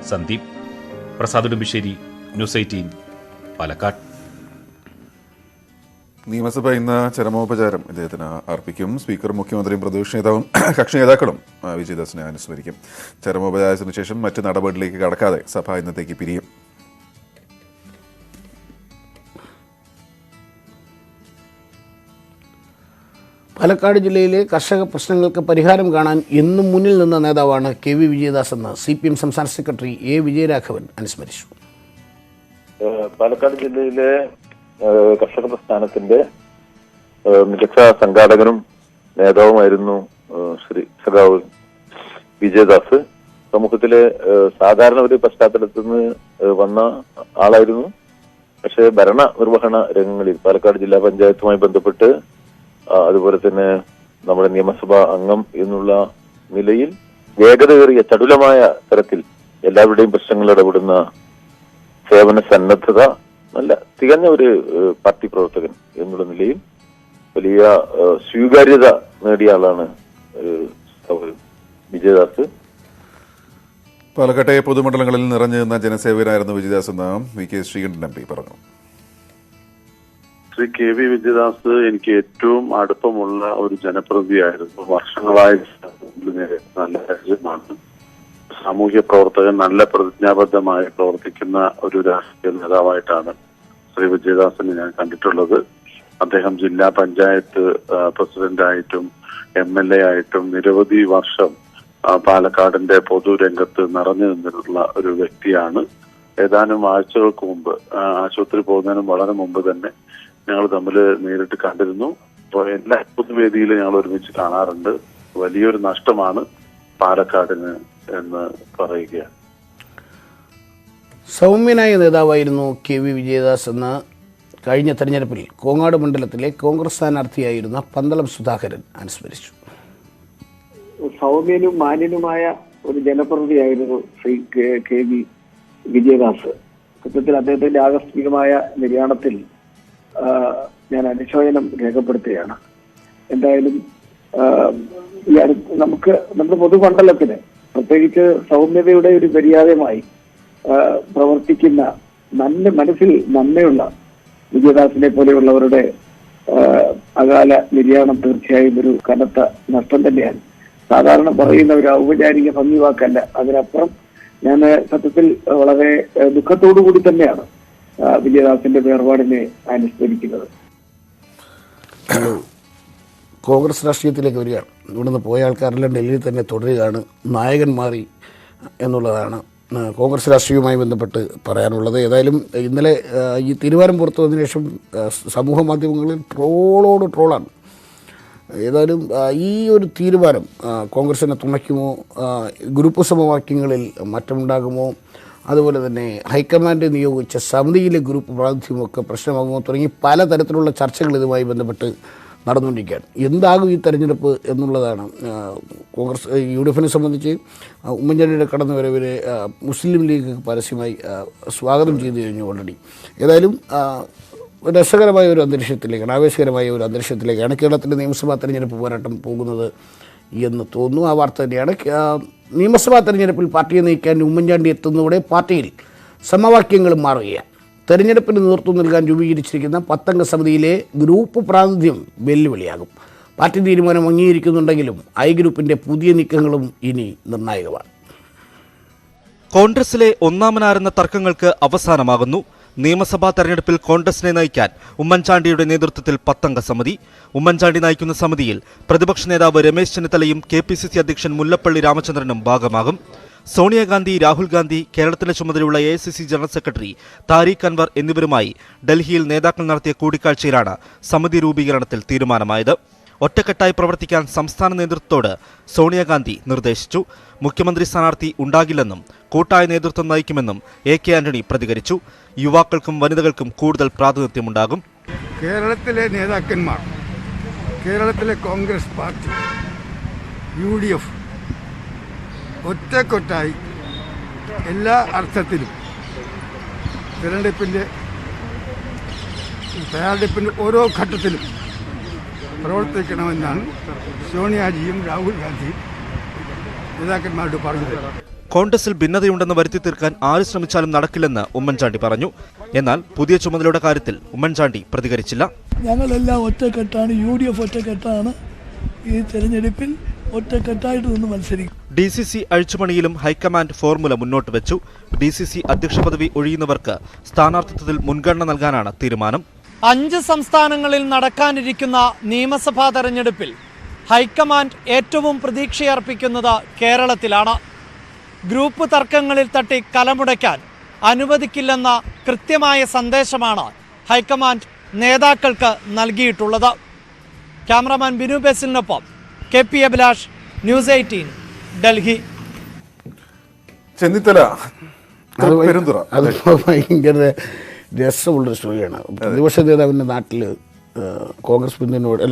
സന്ദീപ്. പ്രസാദ് ഉടുമ്പിശ്ശേരി, ന്യൂസ് 18, പാലക്കാട്. നിയമസഭ ഇന്ന് ചരമോപചാരം ഇദ്ദേഹത്തിന് അർപ്പിക്കും. സ്പീക്കറും മുഖ്യമന്ത്രിയും പ്രതിപക്ഷ നേതാവും കക്ഷി നേതാക്കളും വിജയദാസിനെ അനുസ്മരിക്കും. ചരമോപചാരത്തിന് ശേഷം മറ്റ് നടപടികളിലേക്ക് കടക്കാതെ സഭ ഇന്നത്തേക്ക് പിരിയും. പാലക്കാട് ജില്ലയിലെ കർഷക പ്രശ്നങ്ങൾക്ക് പരിഹാരം കാണാൻ എന്നും മുന്നിൽ നിന്ന നേതാവാണ് KV വിജയദാസ് എന്ന് CPM സംസ്ഥാന സെക്രട്ടറി A. വിജയരാഘവൻ അനുസ്മരിച്ചു. പാലക്കാട് ജില്ലയിലെ കർഷക പ്രസ്ഥാനത്തിന്റെ മികച്ച സംഘാടകനും നേതാവുമായിരുന്നു ശ്രീ സഖാവ് വിജയദാസ്. സമൂഹത്തിലെ സാധാരണ ഒരു പശ്ചാത്തലത്തിൽ നിന്ന് വന്ന ആളായിരുന്നു. പക്ഷേ ഭരണ നിർവഹണ രംഗങ്ങളിൽ പാലക്കാട് ജില്ലാ പഞ്ചായത്തുമായി ബന്ധപ്പെട്ട് അതുപോലെ തന്നെ നമ്മുടെ നിയമസഭാ അംഗം എന്നുള്ള നിലയിൽ വേഗതയേറിയ ചടുലമായ തരത്തിൽ എല്ലാവരുടെയും പ്രശ്നങ്ങൾ ഇടപെടുന്ന സേവന സന്നദ്ധത, നല്ല തികഞ്ഞ ഒരു പാർട്ടി പ്രവർത്തകൻ എന്നുള്ള നിലയിൽ വലിയ സ്വീകാര്യത നേടിയ ആളാണ് വിജയദാസ്. പാലക്കാട്ടെ പൊതുമണ്ഡലങ്ങളിൽ നിറഞ്ഞു നിന്ന ജനസേവകനായിരുന്നു വിജയദാസ് എന്ന് VK ശ്രീകണ്ഠൻ MP പറഞ്ഞു. ശ്രീ KV വിജയദാസ് എനിക്ക് ഏറ്റവും അടുപ്പമുള്ള ഒരു ജനപ്രതിനിധിയായിരുന്നു. വർഷങ്ങളായി നല്ല പരിചയമാണ്. സാമൂഹ്യ പ്രവർത്തകൻ, നല്ല പ്രതിജ്ഞാബദ്ധമായി പ്രവർത്തിക്കുന്ന ഒരു രാഷ്ട്രീയ നേതാവായിട്ടാണ് ശ്രീ വിജയദാസിനെ ഞാൻ കണ്ടിട്ടുള്ളത്. അദ്ദേഹം ജില്ലാ പഞ്ചായത്ത് പ്രസിഡന്റായിട്ടും MLA ആയിട്ടും നിരവധി വർഷം പാലക്കാടിന്റെ പൊതുരംഗത്ത് നിറഞ്ഞു നിന്നിട്ടുള്ള ഒരു വ്യക്തിയാണ്. ഏതാനും ആഴ്ചകൾക്ക് മുമ്പ് ആശുപത്രി പോകുന്നതിനും വളരെ മുമ്പ് തന്നെ ഞങ്ങൾ തമ്മിൽ നേരിട്ട് കണ്ടിരുന്നു. അപ്പോൾ എല്ലാ പൊതുവേദിയിലും ഞങ്ങൾ ഒരുമിച്ച് കാണാറുണ്ട്. വലിയൊരു നഷ്ടമാണ് പാലക്കാടിന് എന്ന് പറയുകയാണ്. സൗമ്യനായ നേതാവായിരുന്നു KV വിജയദാസ് എന്ന് കഴിഞ്ഞ തെരഞ്ഞെടുപ്പിൽ കോങ്ങാട് മണ്ഡലത്തിലെ കോൺഗ്രസ് സ്ഥാനാർത്ഥിയായിരുന്ന പന്തളം സുധാകരൻ അനുസ്മരിച്ചു. സൗമ്യനും മാന്യനുമായ ഒരു ജനപ്രതിനിധിയായിരുന്നു ശ്രീ KV വിജയദാസ്. സത്യത്തിൽ അദ്ദേഹത്തിന്റെ ആകസ്മികമായ നിര്യാണത്തിൽ ഞാൻ അനുശോചനം രേഖപ്പെടുത്തുകയാണ്. എന്തായാലും ഈ നമുക്ക് നമ്മുടെ പൊതുമണ്ഡലത്തിന് പ്രത്യേകിച്ച് സൗമ്യതയുടെ ഒരു പര്യായമായി പ്രവർത്തിക്കുന്ന മനസ്സിൽ നന്മയുള്ള വിജയദാസിനെ പോലെയുള്ളവരുടെ അകാല നിര്യാണം തീർച്ചയായും ഒരു കനത്ത നഷ്ടം തന്നെയാണ്. സാധാരണ പറയുന്ന ഒരു ഔപചാരിക ഭംഗിവാക്കല്ല. അതിനപ്പുറം ഞാൻ സത്യത്തിൽ വളരെ ദുഃഖത്തോടു കൂടി തന്നെയാണ് വിജയദാസിന്റെ വേർപാടിനെ അനുസ്മരിക്കുന്നത്. കോൺഗ്രസ് രാഷ്ട്രീയത്തിലേക്ക് വരികയാണ്. ഇവിടുന്ന് പോയ ആൾക്കാരെല്ലാം ഡൽഹിയിൽ തന്നെ തുടരുകയാണ്. നായകൻ മാറി എന്നുള്ളതാണ് കോൺഗ്രസ് രാഷ്ട്രീയവുമായി ബന്ധപ്പെട്ട് പറയാനുള്ളത്. ഏതായാലും ഇന്നലെ ഈ തീരുമാനം പുറത്തു വന്നതിന് ശേഷം സമൂഹ മാധ്യമങ്ങളിൽ ട്രോളോട് ട്രോളാണ്. ഏതായാലും ഈ ഒരു തീരുമാനം കോൺഗ്രസിനെ തുണയ്ക്കുമോ, ഗ്രൂപ്പ് സമവാക്യങ്ങളിൽ മാറ്റമുണ്ടാകുമോ, അതുപോലെ തന്നെ ഹൈക്കമാൻഡ് നിയോഗിച്ച സമിതിയിലെ ഗ്രൂപ്പ് പ്രാതിനിധ്യമൊക്കെ പ്രശ്നമാകുമോ തുടങ്ങി പലതരത്തിലുള്ള ചർച്ചകൾ ഇതുമായി ബന്ധപ്പെട്ട് നടന്നുകൊണ്ടിരിക്കുകയാണ്. എന്താകും ഈ തെരഞ്ഞെടുപ്പ് എന്നുള്ളതാണ് കോൺഗ്രസ് UDF-നെ സംബന്ധിച്ച്. ഉമ്മൻചാണ്ടിയുടെ കടന്നുവരവിനെ മുസ്ലിം ലീഗ് പരസ്യമായി സ്വാഗതം ചെയ്തു കഴിഞ്ഞു ഓൾറെഡി. ഏതായാലും രസകരമായ ഒരു അന്തരീക്ഷത്തിലേക്കാണ്, ആവേശകരമായ ഒരു അന്തരീക്ഷത്തിലേക്കാണ് കേരളത്തിലെ നിയമസഭാ തെരഞ്ഞെടുപ്പ് പോരാട്ടം പോകുന്നത് എന്ന് തോന്നുന്നു. ആ വാർത്ത തന്നെയാണ്. നിയമസഭാ തെരഞ്ഞെടുപ്പിൽ പാർട്ടിയെ നയിക്കാൻ ഉമ്മൻചാണ്ടി എത്തുന്നതോടെ പാർട്ടിയിൽ സമവാക്യങ്ങൾ മാറുകയാണ്. തെരഞ്ഞെടുപ്പിന് നേതൃത്വം നൽകാൻ രൂപീകരിച്ചിരിക്കുന്ന 10 സമിതിയിലെ ഗ്രൂപ്പ് പ്രാതിനിധ്യം വെല്ലുവിളിയാകും. പാർട്ടി തീരുമാനം അംഗീകരിക്കുന്നുണ്ടെങ്കിലും ഗ്രൂപ്പിൻ്റെ പുതിയ നീക്കങ്ങളും ഇനി നിർണായകമാണ്. കോൺഗ്രസിലെ ഒന്നാമനാരെന്ന തർക്കങ്ങൾക്ക് അവസാനമാകുന്നു. നിയമസഭാ തെരഞ്ഞെടുപ്പിൽ കോൺഗ്രസിനെ നയിക്കാൻ ഉമ്മൻചാണ്ടിയുടെ നേതൃത്വത്തിൽ 10 സമിതി. ഉമ്മൻചാണ്ടി നയിക്കുന്ന സമിതിയിൽ പ്രതിപക്ഷ നേതാവ് രമേശ് ചെന്നിത്തലയും KPCC അധ്യക്ഷൻ മുല്ലപ്പള്ളി രാമചന്ദ്രനും ഭാഗമാകും. സോണിയാഗാന്ധി, രാഹുൽ ഗാന്ധി, കേരളത്തിലെ ചുമതലയുള്ള AICC general secretary Tariq Anwar എന്നിവരുമായി ഡൽഹിയിൽ നേതാക്കൾ നടത്തിയ കൂടിക്കാഴ്ചയിലാണ് സമിതി രൂപീകരണത്തിൽ തീരുമാനമായത്. ഒറ്റക്കെട്ടായി പ്രവർത്തിക്കാൻ സംസ്ഥാന നേതൃത്വത്തോട് സോണിയാഗാന്ധി നിർദ്ദേശിച്ചു. മുഖ്യമന്ത്രി സ്ഥാനാർത്ഥി ഉണ്ടാകില്ലെന്നും കൂട്ടായ നേതൃത്വം നയിക്കുമെന്നും AK ആന്റണി പ്രതികരിച്ചു. യുവാക്കൾക്കും വനിതകൾക്കും കൂടുതൽ പ്രാതിനിധ്യമുണ്ടാകും. കേരളത്തിലെ നേതാക്കന്മാർ, കേരളത്തിലെ കോൺഗ്രസ് പാർട്ടി, UDF ഒറ്റക്കൊറ്റായി എല്ലാ അർത്ഥത്തിലും തിരഞ്ഞെടുപ്പിൻ്റെ തയ്യാറെടുപ്പിൻ്റെ ഓരോ ഘട്ടത്തിലും പ്രവർത്തിക്കണമെന്നാണ് സോണിയാജിയും രാഹുൽ ഗാന്ധിയും നേതാക്കന്മാരോട് പറഞ്ഞത്. കോൺഗ്രസിൽ ഭിന്നതയുണ്ടെന്ന് വരുത്തി തീർക്കാൻ ആര് ശ്രമിച്ചാലും നടക്കില്ലെന്ന് ഉമ്മൻചാണ്ടി പറഞ്ഞു. എന്നാൽ പുതിയ ചുമതലയുടെ കാര്യത്തിൽ ഉമ്മൻചാണ്ടി പ്രതികരിച്ചില്ല. ഞങ്ങളെല്ലാം ഒറ്റക്കെട്ടാണ്, UDF ഒറ്റക്കെട്ടാണ്. ഈ തെരഞ്ഞെടുപ്പിൽ ഒറ്റക്കെട്ടായിട്ട് നിന്ന് മത്സരിക്കും. DCC അഴിച്ചുപണിയിലും ഹൈക്കമാൻഡ് ഫോർമുല മുന്നോട്ട് വെച്ചു. DCC അധ്യക്ഷ പദവി ഒഴിയുന്നവർക്ക് സ്ഥാനാർത്ഥിത്വത്തിൽ മുൻഗണന നൽകാനാണ് തീരുമാനം. 5 സംസ്ഥാനങ്ങളിൽ നടക്കാനിരിക്കുന്ന നിയമസഭാ തെരഞ്ഞെടുപ്പിൽ ഹൈക്കമാൻഡ് ഏറ്റവും പ്രതീക്ഷയർപ്പിക്കുന്നത് കേരളത്തിലാണ്. ഗ്രൂപ്പ് തർക്കങ്ങളിൽ തട്ടി കലമുടയ്ക്കാൻ അനുവദിക്കില്ലെന്ന കൃത്യമായ സന്ദേശമാണ് ഹൈക്കമാൻഡ് നേതാക്കൾക്ക് നൽകിയിട്ടുള്ളത്. ക്യാമറാമാൻ ബിനു ബേസിലിനൊപ്പം KP അഭിലാഷ്, News 18, ഡൽഹി. ചെന്നിത്തല അത് ഭയങ്കര രസമുള്ളൊരു സ്റ്റോറിയാണ്. പ്രതിപക്ഷ നേതാവിൻ്റെ നാട്ടിൽ കോൺഗ്രസ് പിന്തുണയോട്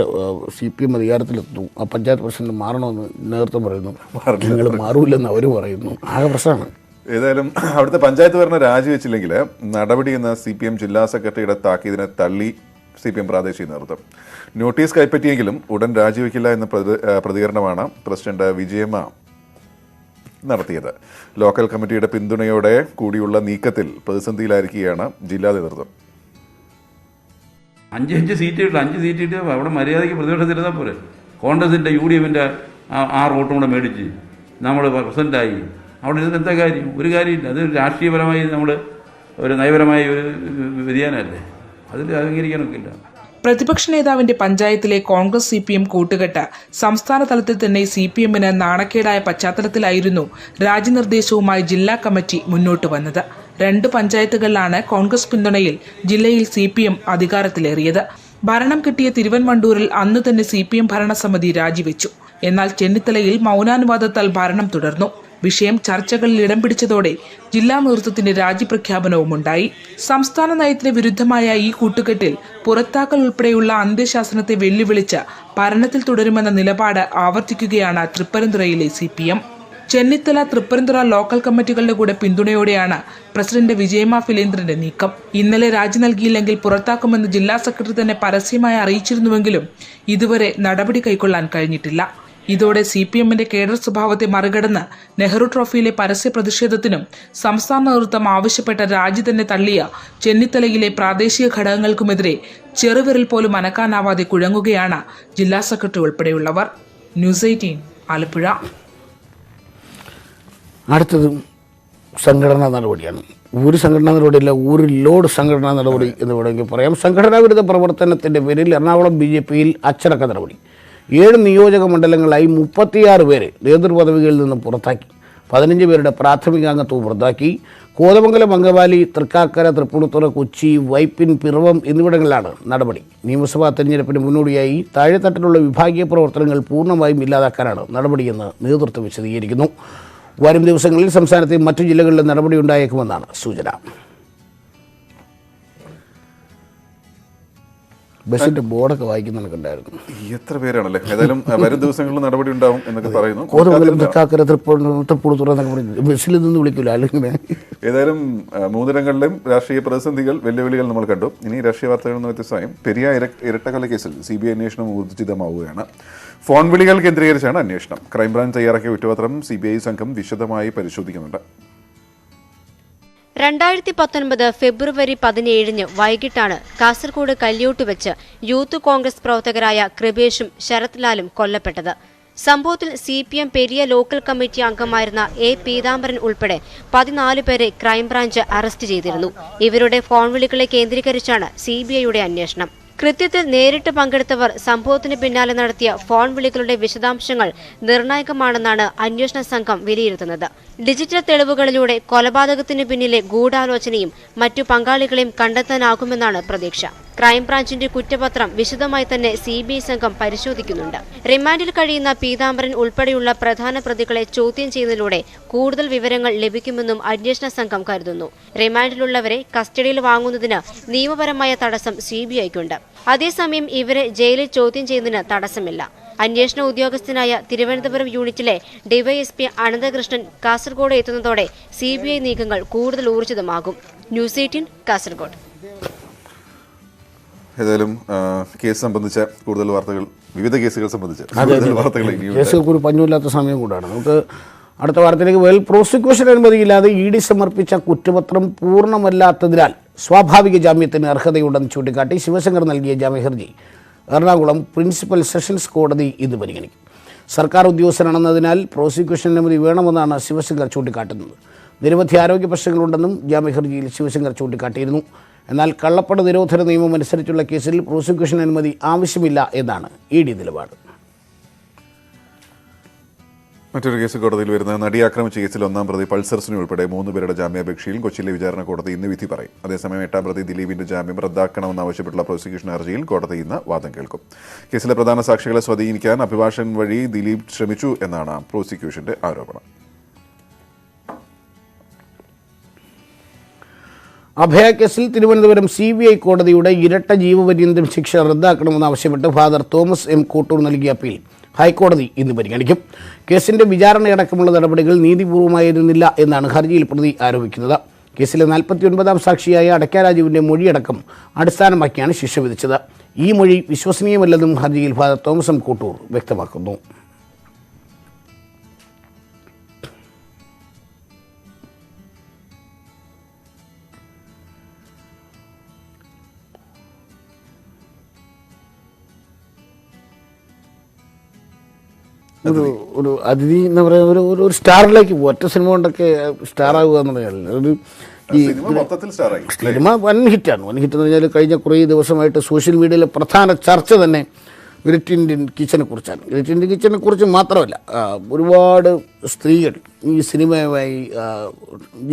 CPM അധികാരത്തിലെത്തുന്നു, ആ പഞ്ചായത്ത് പ്രസിഡന്റ് മാറണമെന്ന് നേതൃത്വം പറയുന്നു. നിങ്ങൾ മാറൂല്ലെന്ന് അവർ പറയുന്നു. ആകെ പ്രശ്നമാണ്. ഏതായാലും അവിടുത്തെ പഞ്ചായത്ത് ഭരണം രാജിവെച്ചില്ലെങ്കിൽ നടപടി എന്ന CPM ജില്ലാ സെക്രട്ടറിയുടെ താക്കീതിനെ തള്ളി CPM പ്രാദേശിക നേതൃത്വം. നോട്ടീസ് കൈപ്പറ്റിയെങ്കിലും ഉടൻ രാജിവെക്കില്ല എന്ന പ്രതികരണമാണ് പ്രസിഡന്റ് വിജയമ്മ നടത്തിയത്. ലോക്കൽ കമ്മിറ്റിയുടെ പിന്തുണയോടെ കൂടിയുള്ള നീക്കത്തിൽ പ്രതിസന്ധിയിലായിരിക്കുകയാണ് ജില്ലാ നേതൃത്വം. 5 സീറ്റ് കിട്ടും, 5 സീറ്റ് കിട്ടിയ അവിടെ മര്യാദയ്ക്ക് പ്രതിപക്ഷത്തിരുന്നാൽ പോരെ. കോൺഗ്രസിൻ്റെ UDF-ൻ്റെ 6 വോട്ടും കൂടെ മേടിച്ച് നമ്മൾ പ്രസിഡൻ്റായി അവിടെ ഇരുന്ന് എന്താ കാര്യം? ഒരു കാര്യമില്ല. അത് രാഷ്ട്രീയപരമായി നമ്മൾ ഒരു നയപരമായ ഒരു വ്യതിയാനമല്ലേ, അതിൽ അംഗീകരിക്കാനൊക്കില്ല. പ്രതിപക്ഷ നേതാവിന്റെ പഞ്ചായത്തിലെ കോൺഗ്രസ് CPM കൂട്ടുകെട്ട് സംസ്ഥാന തലത്തിൽ തന്നെ CPM-ന് നാണക്കേടായ പശ്ചാത്തലത്തിലായിരുന്നു രാജിനിർദ്ദേശവുമായി ജില്ലാ കമ്മിറ്റി മുന്നോട്ട് വന്നത്. 2 പഞ്ചായത്തുകളിലാണ് കോൺഗ്രസ് പിന്തുണയിൽ ജില്ലയിൽ CPM അധികാരത്തിലേറിയത്. ഭരണം കിട്ടിയ തിരുവൻവണ്ടൂരിൽ അന്ന് തന്നെ CPM ഭരണസമിതി രാജിവെച്ചു. എന്നാൽ ചെന്നിത്തലയിൽ മൗനാനുവാദത്താൽ ഭരണം തുടർന്നു. വിഷയം ചർച്ചകളിൽ ഇടം പിടിച്ചതോടെ ജില്ലാ നേതൃത്വത്തിന്റെ രാജിപ്രഖ്യാപനവുമുണ്ടായി. സംസ്ഥാന നയത്തിന് വിരുദ്ധമായ ഈ കൂട്ടുകെട്ടിൽ പുറത്താക്കൽ ഉൾപ്പെടെയുള്ള അന്ത്യശാസനത്തെ വെല്ലുവിളിച്ച് ഭരണത്തിൽ തുടരുമെന്ന നിലപാട് ആവർത്തിക്കുകയാണ് തൃപ്പരന്തുറയിലെ CPM. ചെന്നിത്തല, തൃപ്പൂണിത്തുറ ലോക്കൽ കമ്മിറ്റികളുടെ കൂടെ പിന്തുണയോടെയാണ് പ്രസിഡന്റ് വിജയമ്മ ഫിലേന്ദ്രന്റെ നീക്കം. ഇന്നലെ രാജി നൽകിയില്ലെങ്കിൽ പുറത്താക്കുമെന്ന് ജില്ലാ സെക്രട്ടറി തന്നെ പരസ്യമായി അറിയിച്ചിരുന്നുവെങ്കിലും ഇതുവരെ നടപടി കൈക്കൊള്ളാൻ കഴിഞ്ഞിട്ടില്ല. ഇതോടെ CPMന്റെ കേഡർ സ്വഭാവത്തെ മറികടന്ന് നെഹ്റു ട്രോഫിയിലെ പരസ്യ പ്രതിഷേധത്തിനും സംസ്ഥാന നേതൃത്വം ആവശ്യപ്പെട്ട രാജി തന്നെ തള്ളിയ ചെന്നിത്തലയിലെ പ്രാദേശിക ഘടകങ്ങൾക്കുമെതിരെ ചെറുവിരൽ പോലും അനക്കാനാവാതെ കുഴങ്ങുകയാണ് ജില്ലാ സെക്രട്ടറി ഉൾപ്പെടെയുള്ളവർ. ന്യൂസ് 18 ആലപ്പുഴ. അടുത്തതും സംഘടനാ നടപടിയാണ്. ഒരു സംഘടനാ നടപടിയില്ല, ഒരു ലോഡ് സംഘടനാ നടപടി എന്ന് വേണമെങ്കിൽ പറയാം. സംഘടനാ വിരുദ്ധ പ്രവർത്തനത്തിൻ്റെ പേരിൽ എറണാകുളം BJPയിൽ അച്ചടക്ക നടപടി. 7 നിയോജക മണ്ഡലങ്ങളായി 36 പേരെ നേതൃപദവികളിൽ നിന്ന് പുറത്താക്കി. 15 പേരുടെ പ്രാഥമിക അംഗത്വവും റദ്ദാക്കി. കോതമംഗലം, അങ്കമാലി, തൃക്കാക്കര, തൃപ്പൂണിത്തുറ, കൊച്ചി, വൈപ്പിൻ, പിറവം എന്നിവിടങ്ങളിലാണ് നടപടി. നിയമസഭാ തെരഞ്ഞെടുപ്പിന് മുന്നോടിയായി താഴെത്തട്ടിലുള്ള വിഭാഗീയ പ്രവർത്തനങ്ങൾ പൂർണ്ണമായും ഇല്ലാതാക്കാനാണ് നടപടിയെന്ന് നേതൃത്വം വിശദീകരിക്കുന്നു. വരും ദിവസങ്ങളിൽ സംസ്ഥാനത്തെ മറ്റു ജില്ലകളിലും നടപടിയുണ്ടായേക്കുമെന്നാണ് സൂചന. ബസിന്റെ ബോർഡൊക്കെ വായിക്കുന്നുണ്ടായിരുന്നു. എത്ര പേരാണല്ലേ? ഏതായാലും വരും ദിവസങ്ങളിൽ നടപടി ഉണ്ടാവും എന്നൊക്കെ പറയുന്നു. കോതമംഗലം, തൃക്കാക്കര, തൃപ്പൂണിത്തുറ എന്നൊക്കെ പറഞ്ഞു. ബസ്സിൽ നിന്ന് വിളിക്കില്ല അല്ലെങ്കിൽ. ഏതായാലും 3 ഇടങ്ങളിലും രാഷ്ട്രീയ പ്രതിസന്ധികൾ, വെല്ലുവിളികൾ നമ്മൾ കണ്ടു. ഇനി രാഷ്ട്രീയ വാർത്തകളിൽ നിന്ന് വ്യത്യസ്തമായും പെരിയ ഇരട്ടക്കൊല കേസിൽ CBI അന്വേഷണം ഊർജിതമാവുകയാണ്. ഫോൺ വിളികൾ കേന്ദ്രീകരിച്ചാണ് അന്വേഷണം. ക്രൈംബ്രാഞ്ച് തയ്യാറാക്കിയ കുറ്റപത്രം CBI സംഘം വിശദമായി പരിശോധിക്കുന്നുണ്ട്. 2019 ഫെബ്രുവരി 17 വൈകിട്ടാണ് കാസർഗോഡ് കല്യോട്ട് വെച്ച് യൂത്ത് കോൺഗ്രസ് പ്രവർത്തകരായ കൃപേഷും ശരത് ലാലും കൊല്ലപ്പെട്ടത്. സംഭവത്തിൽ CPM പെരിയ ലോക്കൽ കമ്മിറ്റി അംഗമായിരുന്ന A. പീതാംബരൻ ഉൾപ്പെടെ 14 പേരെ ക്രൈംബ്രാഞ്ച് അറസ്റ്റ് ചെയ്തിരുന്നു. ഇവരുടെ ഫോൺ വിളികളെ കേന്ദ്രീകരിച്ചാണ് CBIയുടെ അന്വേഷണം. കൃത്യത്തിൽ നേരിട്ട് പങ്കെടുത്തവർ സംഭവത്തിന് പിന്നാലെ നടത്തിയ ഫോൺ വിളികളുടെ വിശദാംശങ്ങൾ നിർണായകമാണെന്നാണ് അന്വേഷണ സംഘം വിലയിരുത്തുന്നത്. ഡിജിറ്റൽ തെളിവുകളിലൂടെ കൊലപാതകത്തിനു പിന്നിലെ ഗൂഢാലോചനയും മറ്റു പങ്കാളികളെയും കണ്ടെത്താനാകുമെന്നാണ് പ്രതീക്ഷ. ക്രൈംബ്രാഞ്ചിന്റെ കുറ്റപത്രം വിശദമായി തന്നെ CBI സംഘം പരിശോധിക്കുന്നുണ്ട്. റിമാൻഡിൽ കഴിയുന്ന പീതാംബരൻ ഉൾപ്പെടെയുള്ള പ്രധാന പ്രതികളെ ചോദ്യം ചെയ്യുന്നതിലൂടെ കൂടുതൽ വിവരങ്ങൾ ലഭിക്കുമെന്നും അന്വേഷണ സംഘം കരുതുന്നു. റിമാൻഡിലുള്ളവരെ കസ്റ്റഡിയിൽ വാങ്ങുന്നതിന് നിയമപരമായ തടസ്സം CBIക്കുണ്ട്. അതേസമയം ഇവരെ ജയിലിൽ ചോദ്യം ചെയ്യുന്നതിന് തടസ്സമില്ല. അന്വേഷണ ഉദ്യോഗസ്ഥനായ തിരുവനന്തപുരം യൂണിറ്റിലെ DYSP അനന്തകൃഷ്ണൻ കാസർഗോഡ് എത്തുന്നതോടെ CBI നീക്കങ്ങൾ കൂടുതൽ ഊർജിതമാകും. ന്യൂസ് 18 കാസർഗോഡ്. ഏതായാലും കേസ് സംബന്ധിച്ച കൂടുതൽ വാർത്തകൾ, വിവിധ കേസുകൾ സംബന്ധിച്ച വാർത്തകൾ കേസുകൾക്ക് ഒരു പഞ്ഞമില്ലാത്ത സമയം കൂടാണ്. നമുക്ക് അടുത്ത വാർത്തയിലേക്ക് പോയാൽ പ്രോസിക്യൂഷൻ അനുമതിയില്ലാതെ ED സമർപ്പിച്ച കുറ്റപത്രം പൂർണ്ണമല്ലാത്തതിനാൽ സ്വാഭാവിക ജാമ്യത്തിന് അർഹതയുണ്ടെന്ന് ചൂണ്ടിക്കാട്ടി ശിവശങ്കർ നൽകിയ ജാമ്യ ഹർജി എറണാകുളം പ്രിൻസിപ്പൽ സെഷൻസ് കോടതി ഇന്ന് പരിഗണിക്കും. സർക്കാർ ഉദ്യോഗസ്ഥനാണെന്നതിനാൽ പ്രോസിക്യൂഷൻ അനുമതി വേണമെന്നാണ് ശിവശങ്കർ ചൂണ്ടിക്കാട്ടുന്നത്. നിരവധി ആരോഗ്യ പ്രശ്നങ്ങളുണ്ടെന്നും ജാമ്യ ഹർജിയിൽ ശിവശങ്കർ ചൂണ്ടിക്കാട്ടിയിരുന്നു. എന്നാൽ കള്ളപ്പണ നിരോധന നിയമം അനുസരിച്ചുള്ള കേസിൽ പ്രോസിക്യൂഷൻ അനുമതി ആവശ്യമില്ല എന്നാണ് ED നിലപാട്. മറ്റൊരു കേസ് കോടതിയിൽ വരുന്ന നടിയെ ആക്രമിച്ച കേസിൽ 1-ാം പ്രതി പൾസർസിനെ ഉൾപ്പെടെ 3 പേരുടെ ജാമ്യാപേക്ഷയിൽ കൊച്ചിയിലെ വിചാരണ കോടതി ഇന്ന് വിധി പറയും. അതേസമയം 8-ാം പ്രതി ദിലീപിന്റെ ജാമ്യം റദ്ദാക്കണമെന്നാവശ്യപ്പെട്ടുള്ള പ്രോസിക്യൂഷൻ ഹർജിയിൽ കോടതി ഇന്ന് വാദം കേൾക്കും. കേസിലെ പ്രധാന സാക്ഷികളെ സ്വാധീനിക്കാൻ അഭിഭാഷകൻ വഴി ദിലീപ് ശ്രമിച്ചു എന്നാണ് പ്രോസിക്യൂഷന്റെ ആരോപണം. അഭയ കേസിൽ തിരുവനന്തപുരം CBI കോടതിയുടെ ഇരട്ട ജീവപര്യന്തം ശിക്ഷ റദ്ദാക്കണമെന്നാവശ്യപ്പെട്ട് ഫാദർ തോമസ് M. കോട്ടൂർ നൽകിയ അപ്പീൽ ഹൈക്കോടതി ഇന്ന് പരിഗണിക്കും. കേസിന്റെ വിചാരണയടക്കമുള്ള നടപടികൾ നീതിപൂർവമായിരുന്നില്ല എന്നാണ് ഹർജിയിൽ പ്രതി ആരോപിക്കുന്നത്. കേസിലെ 49-ാം സാക്ഷിയായ അടയ്ക്ക രാജുവിന്റെ മൊഴിയടക്കം അടിസ്ഥാനമാക്കിയാണ് ശിക്ഷ വിധിച്ചത്. ഈ മൊഴി വിശ്വസനീയമല്ലെന്നും ഹർജിയിൽ ഫാദർ തോമസ് M. കോട്ടൂർ വ്യക്തമാക്കുന്നു. ഒരു അതിഥി എന്ന് പറയുന്ന ഒരു സ്റ്റാറിലേക്ക് പോകും. ഒറ്റ സിനിമ കൊണ്ടൊക്കെ സ്റ്റാർ ആകുക എന്നുള്ളത് ഈ സിനിമ വൻ ഹിറ്റാണ്. വൻ ഹിറ്റ് എന്ന് പറഞ്ഞാൽ കഴിഞ്ഞ കുറേ ദിവസമായിട്ട് സോഷ്യൽ മീഡിയയിലെ പ്രധാന ചർച്ച തന്നെ ഗ്രേറ്റ് ഇന്ത്യൻ കിച്ചനെ കുറിച്ചാണ്. ഗ്രേറ്റ് ഇന്ത്യൻ കിച്ചനെ കുറിച്ച് മാത്രമല്ല, ഒരുപാട് സ്ത്രീകൾ ഈ സിനിമയുമായി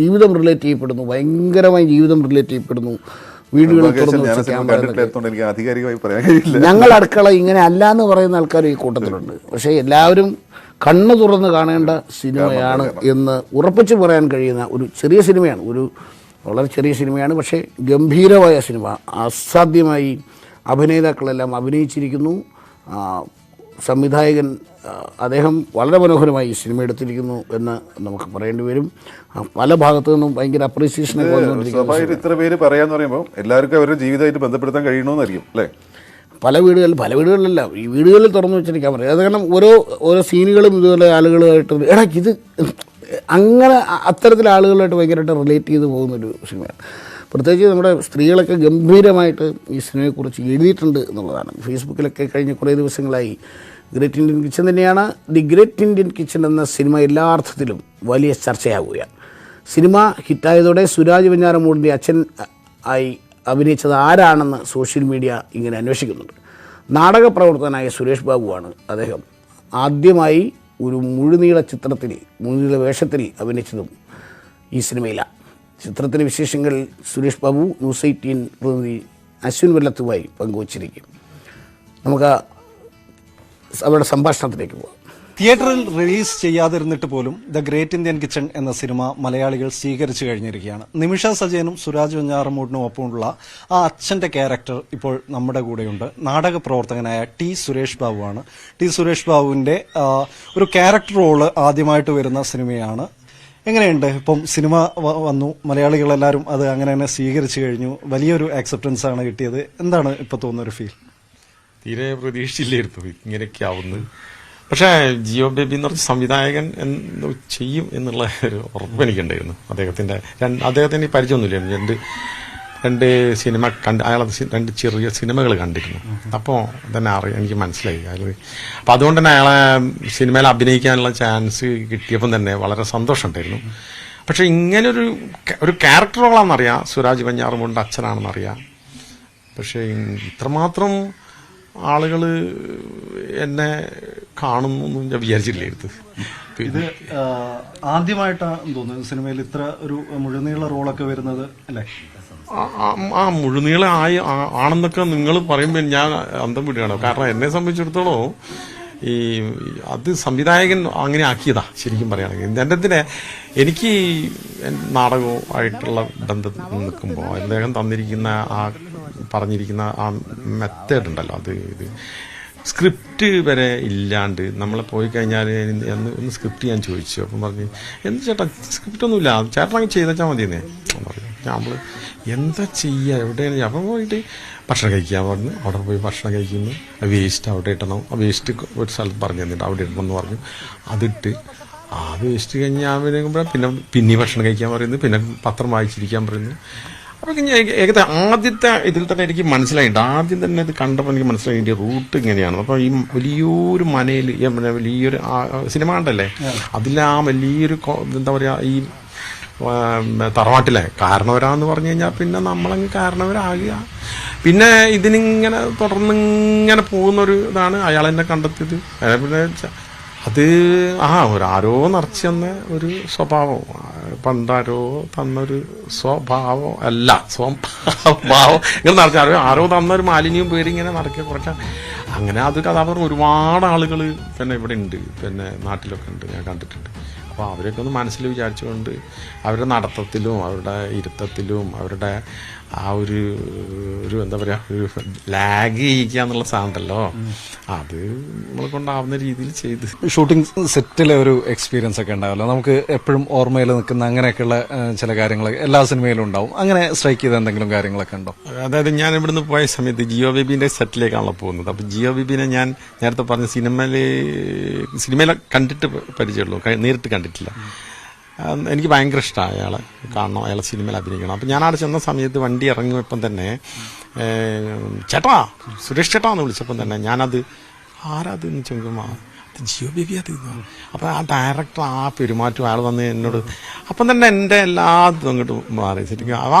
ജീവിതം റിലേറ്റ് ചെയ്യപ്പെടുന്നു, ഭയങ്കരമായി ജീവിതം റിലേറ്റ് ചെയ്യപ്പെടുന്നു. ഞങ്ങൾ അടുക്കള ഇങ്ങനെ അല്ല എന്ന് പറയുന്ന ആൾക്കാർ ഈ കൂട്ടത്തിലുണ്ട്. പക്ഷേ എല്ലാവരും കണ്ണു തുറന്ന് കാണേണ്ട സിനിമയാണ് എന്ന് ഉറപ്പിച്ച് പറയാൻ കഴിയുന്ന ഒരു ചെറിയ സിനിമയാണ്. ഒരു വളരെ ചെറിയ സിനിമയാണ്, പക്ഷേ ഗംഭീരമായ സിനിമ. അസാധ്യമായി അഭിനേതാക്കളെല്ലാം അഭിനയിച്ചിരിക്കുന്നു. സംവിധായകൻ അദ്ദേഹം വളരെ മനോഹരമായി ഈ സിനിമ എടുത്തിരിക്കുന്നു എന്ന് നമുക്ക് പറയേണ്ടി വരും. പല ഭാഗത്തു നിന്നും ഭയങ്കര അപ്രീസിയേഷനൊക്കെ വന്നുകൊണ്ടിരിക്കുന്നു. ഇത്ര പേര് പറയാന്ന് പറയുമ്പോൾ എല്ലാവർക്കും അവരുടെ ജീവിതമായിട്ട് ബന്ധപ്പെടുത്താൻ കഴിയണമെന്നായിരിക്കും അല്ലേ? പല വീടുകളിലല്ല, ഈ വീടുകളിൽ തുറന്നു വെച്ചിരിക്കാൻ പറയും. അത് കാരണം ഓരോ സീനുകളും ഇതുപോലെ ആളുകളുമായിട്ട് എടാ ഇത് അങ്ങനെ അത്തരത്തിലെ ആളുകളായിട്ട് ഭയങ്കരമായിട്ട് റിലേറ്റ് ചെയ്ത് പോകുന്നൊരു സിനിമയാണ്. പ്രത്യേകിച്ച് നമ്മുടെ സ്ത്രീകളൊക്കെ ഗംഭീരമായിട്ട് ഈ സിനിമയെക്കുറിച്ച് എഴുതിയിട്ടുണ്ട് എന്നുള്ളതാണ്. ഫേസ്ബുക്കിലൊക്കെ കഴിഞ്ഞ കുറേ ദിവസങ്ങളായി ഗ്രേറ്റ് ഇന്ത്യൻ കിച്ചൺ തന്നെയാണ്. ദി ഗ്രേറ്റ് ഇന്ത്യൻ കിച്ചൺ എന്ന സിനിമ എല്ലാ അർത്ഥത്തിലും വലിയ ചർച്ചയാവുകയാണ്. സിനിമ ഹിറ്റായതോടെ സുരാജ് വെഞ്ഞാറമൂടിൻ്റെ അച്ഛൻ ആയി അഭിനയിച്ചത് ആരാണെന്ന് സോഷ്യൽ മീഡിയ ഇങ്ങനെ അന്വേഷിക്കുന്നുണ്ട്. നാടക പ്രവർത്തകനായ സുരേഷ് ബാബുവാണ് അദ്ദേഹം. ആദ്യമായി ഒരു മുഴുനീള വേഷത്തിൽ അഭിനയിച്ചതും ഈ സിനിമയിലാണ്. ചിത്രത്തിൻ്റെ വിശേഷങ്ങൾ സുരേഷ് ബാബു ന്യൂസ് 18 പ്രതിനിധി അശ്വിൻ വെള്ളത്തുമായി പങ്കുവച്ചിരിക്കും. നമുക്ക് അവരുടെ സംഭാഷണത്തിലേക്ക് പോകാം. തിയേറ്ററിൽ റിലീസ് ചെയ്യാതിരുന്നിട്ട് പോലും ദ ഗ്രേറ്റ് ഇന്ത്യൻ കിച്ചൺ എന്ന സിനിമ മലയാളികൾ സ്വീകരിച്ചു കഴിഞ്ഞിരിക്കുകയാണ്. നിമിഷ സജയനും സുരാജ് വെഞ്ഞാറമൂടിനും ഒപ്പമുള്ള ആ അച്ഛന്റെ ക്യാരക്ടർ ഇപ്പോൾ നമ്മുടെ കൂടെയുണ്ട്. നാടക പ്രവർത്തകനായ ടി സുരേഷ് ബാബുവാണ്. ടി സുരേഷ് ബാബുവിന്റെ ഒരു ക്യാരക്ടർ റോള് ആദ്യമായിട്ട് വരുന്ന സിനിമയാണ്. എങ്ങനെയുണ്ട്? ഇപ്പം സിനിമ വന്നു, മലയാളികളെല്ലാവരും അത് അങ്ങനെ തന്നെ സ്വീകരിച്ചു കഴിഞ്ഞു, വലിയൊരു ആക്സെപ്റ്റൻസ് ആണ് കിട്ടിയത്. എന്താണ് ഇപ്പോൾ തോന്നുന്നൊരു ഫീൽ? തീരെ പ്രതീക്ഷിച്ചില്ലായിരുന്നു ഇങ്ങനെയൊക്കെ ആവുന്നത്. പക്ഷേ ജിയോ ബേബി എന്ന് പറഞ്ഞ സംവിധായകൻ എന്തോ ചെയ്യും എന്നുള്ള ഒരു ഉറപ്പ് എനിക്കുണ്ടായിരുന്നു. അദ്ദേഹത്തിന് പരിചയമൊന്നുമില്ലായിരുന്നു. രണ്ട് സിനിമ അയാൾ 2 ചെറിയ സിനിമകൾ കണ്ടിരുന്നു. അപ്പോൾ തന്നെ എനിക്ക് മനസ്സിലായി അയാൾ. അപ്പം അതുകൊണ്ട് തന്നെ അയാളെ സിനിമയിൽ അഭിനയിക്കാനുള്ള ചാൻസ് കിട്ടിയപ്പം തന്നെ വളരെ സന്തോഷമുണ്ടായിരുന്നു. പക്ഷെ ഇങ്ങനൊരു ക്യാരക്ടർ റോളാണെന്നറിയാം, സുരാജ് വെഞ്ഞാറമൂടിൻ്റെ അച്ഛനാണെന്നറിയാം. പക്ഷേ ഇത്രമാത്രം ആളുകൾ എന്നെ കാണുന്നു ഞാൻ വിചാരിച്ചില്ലായിരുന്നു. ഇത് ആദ്യമായിട്ടാണ് തോന്നുന്നത് സിനിമയിൽ ഇത്ര ഒരു മുഴുനീള റോളൊക്കെ വരുന്നത് അല്ലേ? ആ മുഴുനീള ആണെന്നൊക്കെ നിങ്ങൾ പറയുമ്പോൾ ഞാൻ അന്തം വിടുകയാണ്. കാരണം എന്നെ സംബന്ധിച്ചിടത്തോളം അത് സംവിധായകൻ അങ്ങനെ ആക്കിയതാ ശരിക്കും പറയുകയാണെങ്കിൽ. എൻ്റെ എനിക്ക് നാടകവുമായിട്ടുള്ള ബന്ധത്തിൽ നിൽക്കുമ്പോൾ അദ്ദേഹം തന്നിരിക്കുന്ന പറഞ്ഞിരിക്കുന്ന ആ മെത്തേഡ് ഉണ്ടല്ലോ, ഇത് സ്ക്രിപ്റ്റ് വരെ ഇല്ലാണ്ട് നമ്മളെ പോയി കഴിഞ്ഞാൽ ഒന്ന് സ്ക്രിപ്റ്റ് ഞാൻ ചോദിച്ചു. അപ്പം പറഞ്ഞ് എന്ത് ചേട്ടാ സ്ക്രിപ്റ്റൊന്നുമില്ല, ചേട്ടനങ്ങ് ചെയ്താൽ മതിയെന്നേ പറഞ്ഞു. നമ്മൾ എന്താ ചെയ്യുക എവിടെയാണ്? അപ്പം പോയിട്ട് ഭക്ഷണം കഴിക്കാൻ പറഞ്ഞു. അവിടെ പോയി ഭക്ഷണം കഴിക്കുന്നു. വേസ്റ്റ് അവിടെ ഇട്ടണം. ആ വേസ്റ്റ് ഒരു സ്ഥലത്ത് പറഞ്ഞു തന്നിട്ട് അവിടെ ഇടണം എന്ന് പറഞ്ഞു. അതിട്ട് ആ വേസ്റ്റ് കഴിഞ്ഞാൽ പിന്നെ ഭക്ഷണം കഴിക്കാൻ പറയുന്നു. പിന്നെ പത്രം വായിച്ചിരിക്കാൻ പറയുന്നു. അപ്പം ഏകദേശം ആദ്യത്തെ ഇതിൽ തന്നെ എനിക്ക് മനസ്സിലായിട്ടുണ്ട്. ആദ്യം തന്നെ ഇത് കണ്ടപ്പോൾ എനിക്ക് മനസ്സിലായി ഇതിൻ്റെ റൂട്ട് ഇങ്ങനെയാണ്. അപ്പോൾ ഈ വലിയൊരു മനയിൽ വലിയൊരു സിനിമ കണ്ടല്ലേ, അതിൽ ആ വലിയൊരു എന്താ പറയുക, ഈ തറവാട്ടിലെ കാരണവരാന്ന് പറഞ്ഞു കഴിഞ്ഞാൽ പിന്നെ നമ്മളങ്ങ് കാരണവരാകുക. പിന്നെ ഇതിനിങ്ങനെ തുടർന്നിങ്ങനെ പോകുന്നൊരു ഇതാണ് അയാൾ എന്നെ കണ്ടെത്തിയത്. പിന്നെ അത് ആരോ നിറച്ച് തന്ന ഒരു സ്വഭാവം, പണ്ടാരോ തന്നൊരു സ്വഭാവം അല്ല, സ്വഭാവം ഇങ്ങനെ നിറച്ച ആരോ തന്നൊരു മാലിന്യവും പേരിങ്ങനെ നടക്കുക കുറച്ച്. അങ്ങനെ അത് കഥാപാത്രം ഒരുപാട് ആളുകൾ പിന്നെ ഇവിടെ ഉണ്ട്, പിന്നെ നാട്ടിലൊക്കെ ഉണ്ട്, ഞാൻ കണ്ടിട്ടുണ്ട്. അപ്പോൾ അവരെയൊക്കെ ഒന്ന് മനസ്സിൽ വിചാരിച്ചുകൊണ്ട് അവരുടെ നടത്തത്തിലും അവരുടെ ഇരുത്തത്തിലും അവരുടെ ആ ഒരു എന്താ പറയുക, ഒരു ലാഗ് ചെയ്യിക്കുക എന്നുള്ള സാധനമുണ്ടല്ലോ, അത് നമ്മളെ കൊണ്ടാവുന്ന രീതിയിൽ ചെയ്ത്. ഷൂട്ടിംഗ് സെറ്റിലെ ഒരു എക്സ്പീരിയൻസ് ഒക്കെ ഉണ്ടാവുമല്ലോ, നമുക്ക് എപ്പോഴും ഓർമ്മയിൽ നിൽക്കുന്ന അങ്ങനെയൊക്കെയുള്ള ചില കാര്യങ്ങൾ എല്ലാ സിനിമയിലും ഉണ്ടാവും. അങ്ങനെ സ്ട്രൈക്ക് ചെയ്ത എന്തെങ്കിലും കാര്യങ്ങളൊക്കെ ഉണ്ടോ? അതായത് ഞാൻ ഇവിടുന്ന് പോയ സമയത്ത് ജിയോ ബേബിൻ്റെ സെറ്റിലേക്കാണല്ലോ പോകുന്നത്. അപ്പോൾ ജിയോ ബേബിനെ ഞാൻ നേരത്തെ പറഞ്ഞ സിനിമയിൽ കണ്ടിട്ട് പരിചയമുള്ളൂ, നേരിട്ട് കണ്ടിട്ടില്ല. എനിക്ക് ഭയങ്കര ഇഷ്ടമാണ് അയാളെ കാണണം, അയാളെ സിനിമയിൽ അഭിനയിക്കണം. അപ്പം ഞാൻ അവിടെ ചെന്ന സമയത്ത് വണ്ടി ഇറങ്ങിയപ്പം തന്നെ ചേട്ടാ സുരേഷ് ചേട്ടാ എന്ന് വിളിച്ചപ്പം തന്നെ ഞാനത് ആരാതെന്ന് ചോദിക്കുമ്പോൾ അത് ജിയോ ബേബി അത്. അപ്പം ആ ഡയറക്ടർ ആ പെരുമാറ്റം അയാൾ വന്ന് എന്നോട് അപ്പം തന്നെ എൻ്റെ എല്ലാ ഇതും അങ്ങോട്ട് മാറി ശരിക്കും.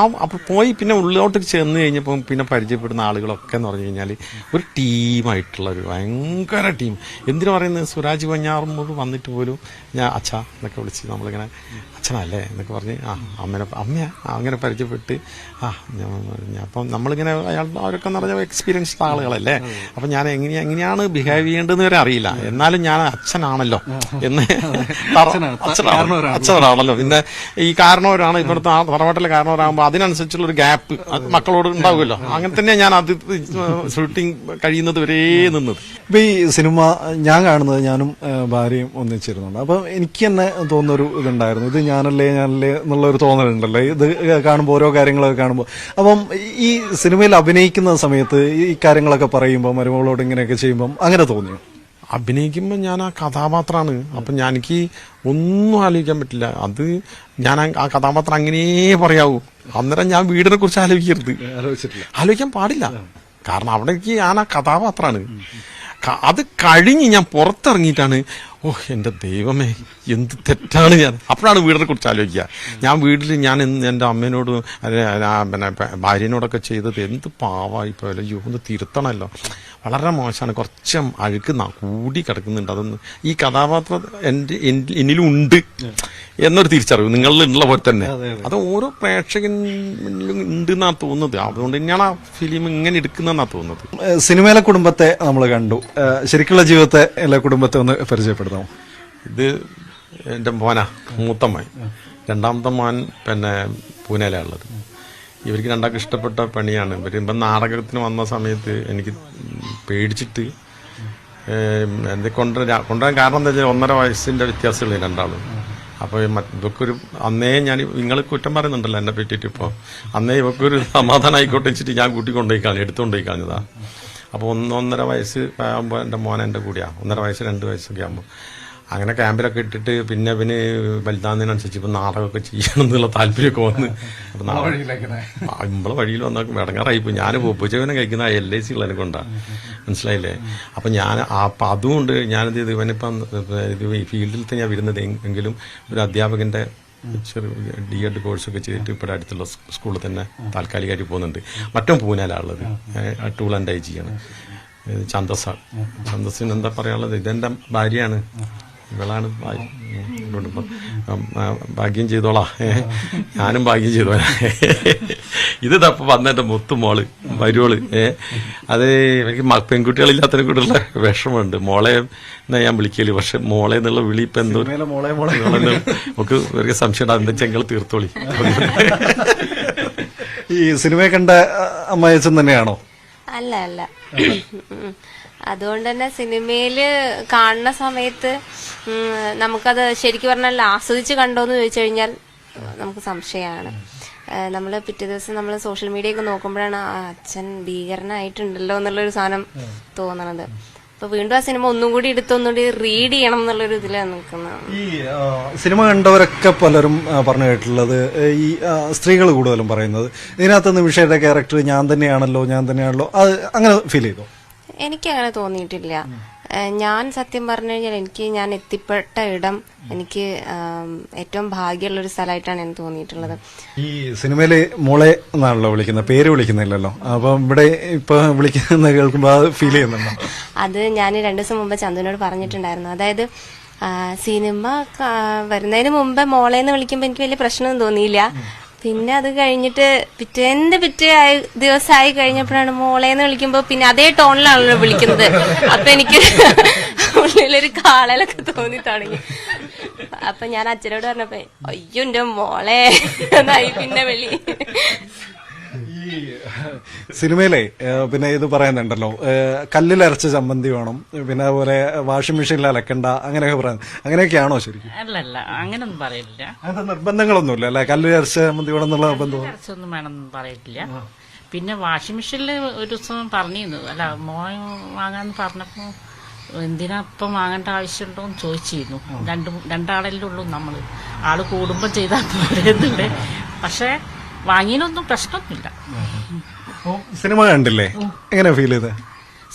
അപ്പോൾ പോയി പിന്നെ ഉള്ളിലോട്ട് ചെന്ന് കഴിഞ്ഞപ്പം പിന്നെ പരിചയപ്പെടുന്ന ആളുകളൊക്കെ എന്ന് പറഞ്ഞു കഴിഞ്ഞാൽ ഒരു ടീമായിട്ടുള്ളൊരു ഭയങ്കര ടീം. എന്തിനു പറയുന്നത്, സുരാജ് വെഞ്ഞാറമൂട് വന്നിട്ട് പോലും ഞാൻ അച്ഛാ എന്നൊക്കെ വിളിച്ച് നമ്മളിങ്ങനെ അച്ഛനല്ലേ എന്നൊക്കെ പറഞ്ഞ് അമ്മയാ അങ്ങനെ പരിചയപ്പെട്ട് അപ്പം നമ്മളിങ്ങനെ അവരൊക്കെ എന്ന് പറഞ്ഞാൽ എക്സ്പീരിയൻസ്ഡ് ആളുകളല്ലേ, അപ്പം ഞാൻ എങ്ങനെയാണ് ബിഹേവ് ചെയ്യേണ്ടതെന്ന് വരെ അറിയില്ല, എന്നാലും ഞാൻ അച്ഛനാണല്ലോ എന്ന് അച്ഛനാണല്ലോ. പിന്നെ ഈ കാരണവരാണ് ഇവിടുത്തെ തറവാട്ടിലെ കാരണവരാകുമ്പോൾ അതിനനുസരിച്ചുള്ള ഒരു ഗ്യാപ്പ് മക്കളോട് ഉണ്ടാവുമല്ലോ. അങ്ങനെ തന്നെയാണ് ഞാൻ അത് ഷൂട്ടിംഗ് കഴിയുന്നത് വരെ നിന്നത്. ഇപ്പൊ ഈ സിനിമ ഞാൻ കാണുന്നത് ഞാനും ഭാര്യയും ഒന്നിച്ചിരുന്നുണ്ട്. അപ്പം എനിക്ക് തന്നെ തോന്നുന്നൊരു ഇതുണ്ടായിരുന്നു, ഇത് ഞാനല്ലേ എന്നുള്ളൊരു തോന്നലുണ്ടല്ലോ ഇത് കാണുമ്പോൾ, ഓരോ കാര്യങ്ങളൊക്കെ കാണുമ്പോൾ. അപ്പം ഈ സിനിമയിൽ അഭിനയിക്കുന്ന സമയത്ത് ഈ കാര്യങ്ങളൊക്കെ പറയുമ്പോൾ, മരുമകളോട് ഇങ്ങനെയൊക്കെ ചെയ്യുമ്പം അങ്ങനെ തോന്നിയോ? അഭിനയിക്കുമ്പോൾ ഞാൻ ആ കഥാപാത്രമാണ്. അപ്പം എനിക്ക് ഒന്നും ആലോചിക്കാൻ പറ്റില്ല. അത് ഞാൻ ആ കഥാപാത്രം അങ്ങനെ പറയാവൂ. അന്നേരം ഞാൻ വീടിനെ കുറിച്ച് ആലോചിക്കാൻ പാടില്ല. കാരണം അവിടേക്ക് ഞാൻ ആ കഥാപാത്രമാണ്. അത് കഴിഞ്ഞ് ഞാൻ പുറത്തിറങ്ങിയിട്ടാണ് എൻ്റെ ദൈവമേ എന്ത് തെറ്റാണ് ഞാൻ. അപ്പോഴാണ് വീടിനെ കുറിച്ച് ആലോചിക്കുക. ഞാൻ വീട്ടിൽ ഞാൻ എൻ്റെ അമ്മേനോട് പിന്നെ ഭാര്യനോടൊക്കെ ചെയ്തത് എന്ത് പാവായിപ്പോയല്ലോ, അയ്യോ ഒന്ന് തിരുത്തണമല്ലോ, വളരെ മോശമാണ്, കുറച്ച് അഴുക്ക് കൂടി കിടക്കുന്നുണ്ട്, അതൊന്ന് ഈ കഥാപാത്രം എന്നിലും ഉണ്ട് എന്നൊരു തിരിച്ചറിവ് നിങ്ങളിലുള്ള പോലെ തന്നെ അത് ഓരോ പ്രേക്ഷകനിലും ഉണ്ട് എന്നാണ് തോന്നുന്നത്. അതുകൊണ്ട് തന്നെയാണ് ആ ഫിലിം ഇങ്ങനെ എടുക്കുന്നതെന്നാണ് തോന്നുന്നത്. സിനിമയിലെ കുടുംബത്തെ നമ്മൾ കണ്ടു, ശരിക്കുള്ള ജീവിതത്തെ എല്ലാ കുടുംബത്തെ ഒന്ന് പരിചയപ്പെടുത്താം. ഇത് എൻ്റെ മോനാ, മൂത്തമ്മൻ. രണ്ടാമത്തെ മോൻ പിന്നെ പൂനെയിലാണ് ഉള്ളത്. ഇവർക്ക് രണ്ടാൾക്ക് ഇഷ്ടപ്പെട്ട പണിയാണ്. ഇപ്പം നാടകത്തിന് വന്ന സമയത്ത് എനിക്ക് പേടിച്ചിട്ട് കൊണ്ടുവരാൻ കാരണം എന്താ വെച്ചാൽ 1.5 വയസ്സിൻ്റെ വ്യത്യാസമുള്ള രണ്ടാളും. അപ്പോൾ ഇവക്കൊരു അന്നേ ഞാൻ നിങ്ങൾ കുറ്റം പറയുന്നുണ്ടല്ലോ എന്നെ പറ്റിയിട്ട്. ഇപ്പോൾ അന്നേ ഇവക്കൊരു സമാധാനം ആയിക്കോട്ടെ വെച്ചിട്ട് ഞാൻ കൂട്ടി എടുത്തുകൊണ്ടുപോയി കളഞ്ഞതാ. അപ്പോൾ 1.5 വയസ്സ് ആകുമ്പോൾ എൻ്റെ മോൻ എൻ്റെ കൂടിയാണ്. 1.5 വയസ്സ് 2 വയസ്സൊക്കെ ആകുമ്പോൾ അങ്ങനെ ക്യാമ്പിലൊക്കെ ഇട്ടിട്ട് പിന്നെ അവന് വലുതാകുന്നതിനനുസരിച്ച് ഇപ്പം നാടകമൊക്കെ ചെയ്യണം എന്നുള്ള താല്പര്യമൊക്കെ വന്ന് അപ്പം നമ്മളെ വഴിയിൽ വന്നാൽ ഇടങ്ങാറായിപ്പോൾ. ഞാൻ പൊപ്പുച്ചവനെ കഴിക്കുന്ന LIC ഉള്ളതിനെ കൊണ്ടാണ്, മനസ്സിലായില്ലേ. അപ്പം അപ്പം അതുകൊണ്ട് ഞാനിത് ചെയ്ത് ഇവനിപ്പം ഈ ഫീൽഡിൽ ഞാൻ വരുന്നത് എങ്കിലും ഒരു അധ്യാപകൻ്റെ ചെറിയ D.Ed കോഴ്സൊക്കെ ചെയ്തിട്ട് ഇവിടെ അടുത്തുള്ള സ്കൂളിൽ തന്നെ താൽക്കാലികമായിട്ട് പോകുന്നുണ്ട്. മറ്റും പൂനെയിലാണുള്ളത്. ടൂൾ ആൻഡ് ഡൈ ചെയ്യാണ്. ഛന്തസ്സിന് എന്താ പറയാനുള്ളത്, ഇതെൻ്റെ ഭാര്യയാണ്, ഇവളാണ് ഭാഗ്യം ചെയ്തോളാ, ഞാനും ഭാഗ്യം ചെയ്തോളാ. ഇത് തപ്പ വന്നെൻ്റെ മുത്തുമോള് വരുവോള്. അത് എനിക്ക് പെൺകുട്ടികളില്ലാത്തതിനെ കൂടെയുള്ള വിഷമമുണ്ട്. മോളെ എന്നാ ഞാൻ വിളിക്കല്, പക്ഷെ മോളെ എന്നുള്ള വിളി ഇപ്പം എന്തോ നമുക്ക് ഒരു സംശയം അതിന്റെ ചെങ്ങൾ തീർത്തോളി. ഈ സിനിമയെ കണ്ട അമ്മായച്ചൻ തന്നെയാണോ? അല്ല അതുകൊണ്ട് തന്നെ സിനിമയില് കാണുന്ന സമയത്ത് നമുക്കത് ശരിക്കും പറഞ്ഞാൽ ആസ്വദിച്ച് കണ്ടോന്ന് ചോദിച്ചു കഴിഞ്ഞാൽ നമുക്ക് സംശയമാണ്. നമ്മൾ പിറ്റേ ദിവസം നമ്മൾ സോഷ്യൽ മീഡിയ ഒക്കെ നോക്കുമ്പോഴാണ് അച്ഛൻ ഭീകരനായിട്ടുണ്ടല്ലോ എന്നുള്ളൊരു സാധനം തോന്നണത്. അപ്പൊ വീണ്ടും ആ സിനിമ ഒന്നും കൂടി എടുത്തൊന്നുകൂടി റീഡ് ചെയ്യണം എന്നുള്ളൊരു ഇതിലാണ് നിൽക്കുന്നത്. ഈ സിനിമ കണ്ടവരൊക്കെ പലരും പറഞ്ഞു കേട്ടിട്ടുള്ളത്, ഈ സ്ത്രീകൾ കൂടുതലും പറയുന്നത് ഇതിനകത്ത് നിമിഷയുടെ ക്യാരക്ടർ ഞാൻ തന്നെയാണല്ലോ അത് അങ്ങനെ ഫീൽ ചെയ്തോ? എനിക്കങ്ങനെ തോന്നിയിട്ടില്ല. ഞാൻ സത്യം പറഞ്ഞു കഴിഞ്ഞാൽ ഞാൻ എത്തിപ്പെട്ട ഇടം എനിക്ക് ഏറ്റവും ഭാഗ്യമുള്ളൊരു സ്ഥലമായിട്ടാണ് എനിക്ക് തോന്നിയിട്ടുള്ളത്. ഈ സിനിമയില് മോളെ എന്നാണല്ലോ വിളിക്കുന്നത്, പേര് വിളിക്കുന്നില്ലല്ലോ. അപ്പൊ ഇവിടെ ഇപ്പൊ വിളിക്കുന്ന കേൾക്കുമ്പോ അത് ഫീൽ ചെയ്യുന്നുണ്ടോ? അത് ഞാൻ 2 ദിവസം മുമ്പ് ചന്തുവിനോട് പറഞ്ഞിട്ടുണ്ടായിരുന്നു. അതായത് സിനിമ വരുന്നതിന് മുമ്പ് മോളേന്ന് വിളിക്കുമ്പോ എനിക്ക് വലിയ പ്രശ്നമൊന്നും തോന്നിയില്ല. പിന്നെ അത് കഴിഞ്ഞിട്ട് പിറ്റേ ദിവസമായി കഴിഞ്ഞപ്പോഴാണ് മോളേന്ന് വിളിക്കുമ്പോ പിന്നെ അതേ ടോണിലാണല്ലോ വിളിക്കുന്നത്. അപ്പൊ എനിക്ക് ഉള്ളിലൊരു കാളലൊക്കെ തോന്നി തുടങ്ങി. അപ്പൊ ഞാൻ അച്ഛനോട് പറഞ്ഞപ്പോ അയ്യോ എന്റെ മോളെ എന്നായി പിന്നെ വിളി. ഈ സിനിമയിലെ പിന്നെ ഇത് പറയുന്നുണ്ടല്ലോ, കല്ലിലരച്ച ചമ്മന്തി വേണം, പിന്നെ അതുപോലെ വാഷിംഗ് മെഷീനിൽ അലക്കണ്ട, അങ്ങനെയൊക്കെ പറയുന്നത് അങ്ങനെയൊക്കെയാണോ ശരിക്കും? അല്ലല്ല, അങ്ങനൊന്നും പറയില്ല. അങ്ങനത്തെ നിർബന്ധങ്ങളൊന്നുമില്ല അല്ലെ? കല്ലിലരച്ച ചമ്മന്തി വേണം എന്നുള്ള നിർബന്ധം വേണമെന്നും പറയില്ല. പിന്നെ വാഷിംഗ് മെഷീനിൽ ഒരു ദിവസം പറഞ്ഞിരുന്നു, അല്ല മോൻ വാങ്ങാന്ന് പറഞ്ഞപ്പോ എന്തിനാ ഇപ്പം വാങ്ങേണ്ട ആവശ്യമുണ്ടോ എന്ന് ചോദിച്ചിരുന്നു. രണ്ടാളല്ലേ ഉള്ളൂ നമ്മള്, ആള് കൂടുമ്പോ ചെയ്താൽ പോരുന്നുണ്ട്. പക്ഷെ വാങ്ങിയതിനൊന്നും പ്രശ്നമൊന്നുമില്ല. സിനിമ കണ്ടില്ലേ, എങ്ങനെ ഫീൽ ചെയ്ത്?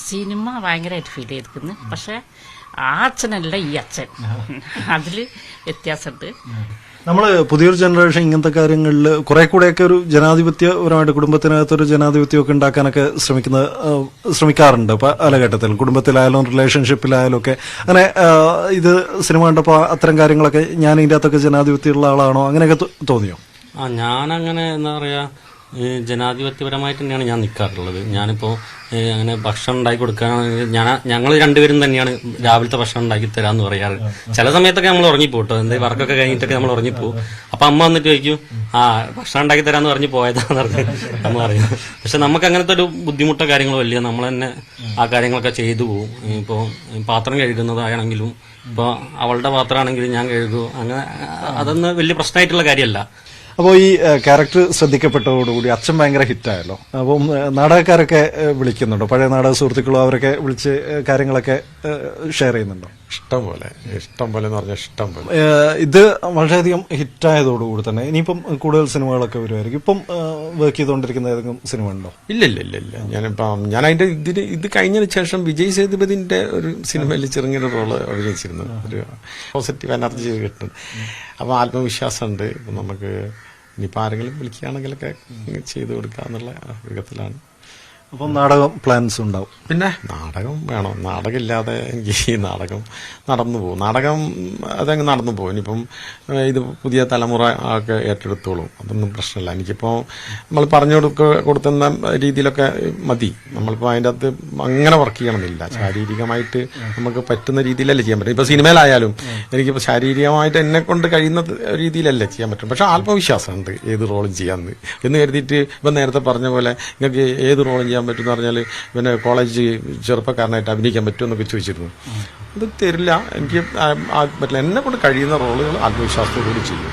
സിനിമ ഭയങ്കരമായിട്ട് ഫീൽ ചെയ്തിരിക്കുന്നു. പക്ഷെ ആ അച്ഛനല്ല ഈ അച്ഛൻ, അതില് വ്യത്യാസമുണ്ട്. നമ്മൾ പുതിയൊരു ജനറേഷൻ ഇങ്ങനത്തെ കാര്യങ്ങളിൽ കുറെ കൂടെയൊക്കെ ഒരു ജനാധിപത്യപരമായിട്ട് കുടുംബത്തിനകത്തൊരു ജനാധിപത്യമൊക്കെ ഉണ്ടാക്കാനൊക്കെ ശ്രമിക്കാറുണ്ട് പല ഘട്ടത്തിലും, കുടുംബത്തിലായാലും റിലേഷൻഷിപ്പിലായാലും ഒക്കെ. അങ്ങനെ ഇത് സിനിമ കണ്ടപ്പോൾ അത്തരം കാര്യങ്ങളൊക്കെ ഞാൻ ഇതിൻ്റെ അകത്തൊക്കെ ജനാധിപത്യമുള്ള ആളാണോ അങ്ങനെയൊക്കെ തോന്നിയോ? ഞാനങ്ങനെ എന്താ പറയുക, ജനാധിപത്യപരമായിട്ട് തന്നെയാണ് ഞാൻ നിൽക്കാറുള്ളത്. ഞാനിപ്പോൾ അങ്ങനെ ഭക്ഷണം ഉണ്ടാക്കി കൊടുക്കുകയാണെങ്കിൽ ഞങ്ങൾ രണ്ടുപേരും തന്നെയാണ് രാവിലത്തെ ഭക്ഷണം ഉണ്ടാക്കി തരാമെന്ന് പറയാറ്. ചില സമയത്തൊക്കെ നമ്മൾ ഉറങ്ങിപ്പോട്ടോ, എന്തെങ്കിലും വർക്കൊക്കെ കഴിഞ്ഞിട്ടൊക്കെ നമ്മൾ ഉറങ്ങിപ്പോവും. അപ്പം അമ്മ വന്നിട്ട് ചോദിക്കും, ഭക്ഷണം ഉണ്ടാക്കി തരാമെന്ന് പറഞ്ഞ് പോയതാന്ന് പറഞ്ഞ് നമ്മൾ അറിയാം. പക്ഷെ നമുക്ക് അങ്ങനത്തെ ഒരു ബുദ്ധിമുട്ടോ കാര്യങ്ങളോ ഇല്ല, നമ്മൾ തന്നെ ആ കാര്യങ്ങളൊക്കെ ചെയ്തു പോവും. ഇപ്പോൾ പാത്രം കഴുകുന്നതാണെങ്കിലും ഇപ്പോൾ അവളുടെ പാത്രമാണെങ്കിലും ഞാൻ കഴുകും. അങ്ങനെ അതൊന്നും വലിയ പ്രശ്നമായിട്ടുള്ള കാര്യമല്ല. അപ്പോൾ ഈ ക്യാരക്ടർ ശ്രദ്ധിക്കപ്പെട്ടതോടുകൂടി അച്ഛൻ ഭയങ്കര ഹിറ്റായല്ലോ. അപ്പം നാടകക്കാരൊക്കെ വിളിക്കുന്നുണ്ടോ? പഴയ നാടക സുഹൃത്തുക്കളോ അവരൊക്കെ വിളിച്ച് കാര്യങ്ങളൊക്കെ ഷെയർ ചെയ്യുന്നുണ്ടോ? ഇഷ്ടം പോലെ എന്ന് പറഞ്ഞാൽ ഇഷ്ടം പോലെ. ഇത് വളരെയധികം ഹിറ്റായതോടുകൂടി തന്നെ ഇനിയിപ്പം കൂടുതൽ സിനിമകളൊക്കെ വരുമായിരിക്കും. ഇപ്പം വർക്ക് ചെയ്തുകൊണ്ടിരിക്കുന്ന ഏതെങ്കിലും സിനിമ ഉണ്ടോ? ഇല്ല. ഞാൻ അതിന്റെ ഇത് കഴിഞ്ഞതിന് ശേഷം വിജയ് സേതുപതിന്റെ ഒരു സിനിമയിൽ ചെറുങ്ങനെ റോള് അഭിനയിച്ചിരുന്നു. ഒരു പോസിറ്റീവ് എനർജി കിട്ടുന്നുണ്ട്. അപ്പോൾ ആത്മവിശ്വാസമുണ്ട്. ഇപ്പം നമുക്ക് ഇനിയിപ്പോൾ ആരെങ്കിലും വിളിക്കുകയാണെങ്കിലൊക്കെ ചെയ്തു കൊടുക്കുക എന്നുള്ള വിധത്തിലാണ്. അപ്പം നാടകം പ്ലാൻസ് ഉണ്ടാവും. പിന്നെ നാടകം വേണം. നാടകം ഇല്ലാതെ എനിക്ക് ഈ നാടകം നടന്നു പോകും. നാടകം അതങ്ങ് നടന്നു പോകും. ഇനിയിപ്പം ഇത് പുതിയ തലമുറ ഒക്കെ ഏറ്റെടുത്തോളും, അതൊന്നും പ്രശ്നമില്ല. എനിക്കിപ്പോൾ നമ്മൾ പറഞ്ഞു കൊടുക്കുന്ന രീതിയിലൊക്കെ മതി. നമ്മളിപ്പോൾ അതിൻ്റെ അകത്ത് അങ്ങനെ വർക്ക് ചെയ്യണമെന്നില്ല. ശാരീരികമായിട്ട് നമുക്ക് പറ്റുന്ന രീതിയിലല്ലേ ചെയ്യാൻ പറ്റും. ഇപ്പോൾ സിനിമയിലായാലും എനിക്കിപ്പോൾ ശാരീരികമായിട്ട് എന്നെ കൊണ്ട് കഴിയുന്ന രീതിയിലല്ലേ ചെയ്യാൻ പറ്റും. പക്ഷെ ആത്മവിശ്വാസമുണ്ട് ഏത് റോളും ചെയ്യാമെന്ന് എന്ന് കരുതിയിട്ട് ഇപ്പം നേരത്തെ പറഞ്ഞ പോലെ നിങ്ങൾക്ക് ഏത് റോളും ചെയ്യാൻ പറ്റുമെന്ന് പറഞ്ഞാൽ പിന്നെ കോളേജ് ചെറുപ്പക്കാരനായിട്ട് അഭിനയിക്കാൻ പറ്റുമെന്നൊക്കെ ചോദിച്ചിരുന്നു. അത് തരില്ല, എനിക്ക് പറ്റില്ല. എന്നെ കൊണ്ട് കഴിയുന്ന റോളുകൾ ആത്മവിശ്വാസത്തോടുകൂടി ചെയ്യും.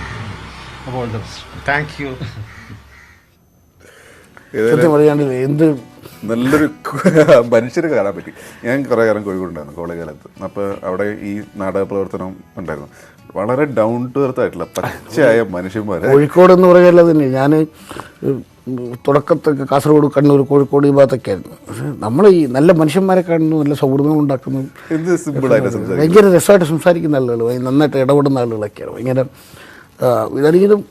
Thank you. നല്ലൊരു മനുഷ്യരെ കാണാൻ പറ്റി. ഞാൻ കുറേ കാലം കോഴിക്കോടുണ്ടായിരുന്നു കോളേജ് കാലത്ത്. അപ്പോൾ അവിടെ ഈ നാടക പ്രവർത്തനം ഉണ്ടായിരുന്നു. വളരെ ഡൗൺ ടു എർത്ത് ആയിട്ടുള്ള പച്ചയായ മനുഷ്യന്മാർ. കോഴിക്കോട് എന്ന് പറയുന്നത് തന്നെ ഞാൻ തുടക്കത്തൊക്കെ കാസർഗോഡ്, കണ്ണൂർ, കോഴിക്കോട് ഈ ഭാഗത്തൊക്കെ ആയിരുന്നു. പക്ഷെ നമ്മൾ ഈ നല്ല മനുഷ്യന്മാരെ കാണുന്നു, നല്ല സൗഹൃദങ്ങൾ ഉണ്ടാക്കുന്നു, ഭയങ്കര രസമായിട്ട് സംസാരിക്കുന്ന ആളുകൾ, നന്നായിട്ട് ഇടപെടുന്ന ആളുകളൊക്കെയാണ്. ഭയങ്കര ഇതാണെങ്കിലും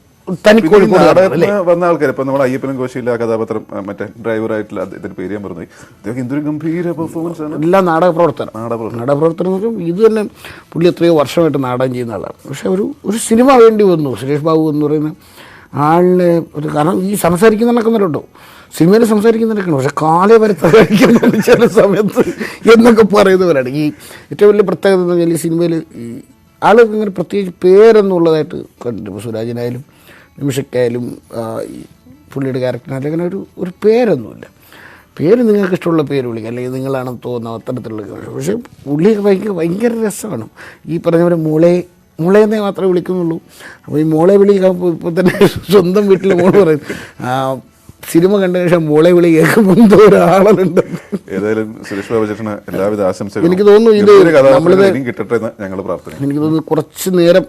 വന്ന ആൾക്കാർ ഇപ്പൊ നമ്മൾ അയ്യപ്പനും കോശിയില്ല കഥാപാത്രം മറ്റേ ഡ്രൈവറായിട്ടുള്ള അദ്ദേഹത്തിന്റെ പേര് ഞാൻ പറഞ്ഞു. അദ്ദേഹം എന്തൊരു ഗംഭീര പെർഫോമൻസ് ആണ്. എല്ലാം നാടകപ്രവർത്തനം. ഇത് തന്നെ പുള്ളി എത്രയോ വർഷമായിട്ട് നാടകം ചെയ്യുന്ന ആളാണ്. പക്ഷെ ഒരു സിനിമ വേണ്ടി വന്നു. സുരേഷ് ബാബു എന്ന് പറയുന്ന ആളിനെ ഒരു, കാരണം ഈ സംസാരിക്കുന്നതൊക്കെ സിനിമയിൽ സംസാരിക്കുന്നതൊക്കെയാണ്, പക്ഷെ കാലേ വരത്തഴിക്കുന്ന ചില സമയത്ത് എന്നൊക്കെ പറയുന്നവരാണ്. ഈ ഏറ്റവും വലിയ പ്രത്യേകത എന്ന് പറഞ്ഞാൽ ഈ സിനിമയിൽ ഈ ആളുകൾക്ക് ഇങ്ങനെ പ്രത്യേകിച്ച് പേരെന്നുള്ളതായിട്ട് കണ്ടിട്ട്, ഇപ്പോൾ സുരാജിനായാലും നിമിഷയ്ക്കായാലും ഈ പുള്ളിയുടെ ക്യാരക്ടറിനായാലും അങ്ങനെ ഒരു പേരൊന്നുമില്ല. പേര് നിങ്ങൾക്ക് ഇഷ്ടമുള്ള പേര് വിളിക്കുക, അല്ലെങ്കിൽ നിങ്ങളാണെന്ന് തോന്നുന്ന അത്തരത്തിലുള്ള. പക്ഷേ പുള്ളി ഭയങ്കര രസമാണ്. ഈ പറഞ്ഞ പോലെ മോളെന്നേ മാത്രമേ വിളിക്കുന്നുള്ളൂ. അപ്പോൾ ഈ മോളെ വിളി ഇപ്പോൾ തന്നെ സ്വന്തം വീട്ടിലെ മോള് പറയും, സിനിമ കണ്ട ശേഷം മോളെ വിളി കേൾക്കുമ്പോൾ എന്തോ ഒരാളുണ്ട്. ഏതായാലും സുരേഷ് ബാബു ചേട്ടന് എല്ലാവിധ ആശംസകളും. എനിക്ക് തോന്നുന്നു ഇത് കിട്ടട്ടെ എന്ന് ഞങ്ങൾ പ്രാർത്ഥന. എനിക്ക് തോന്നുന്നു കുറച്ച് നേരം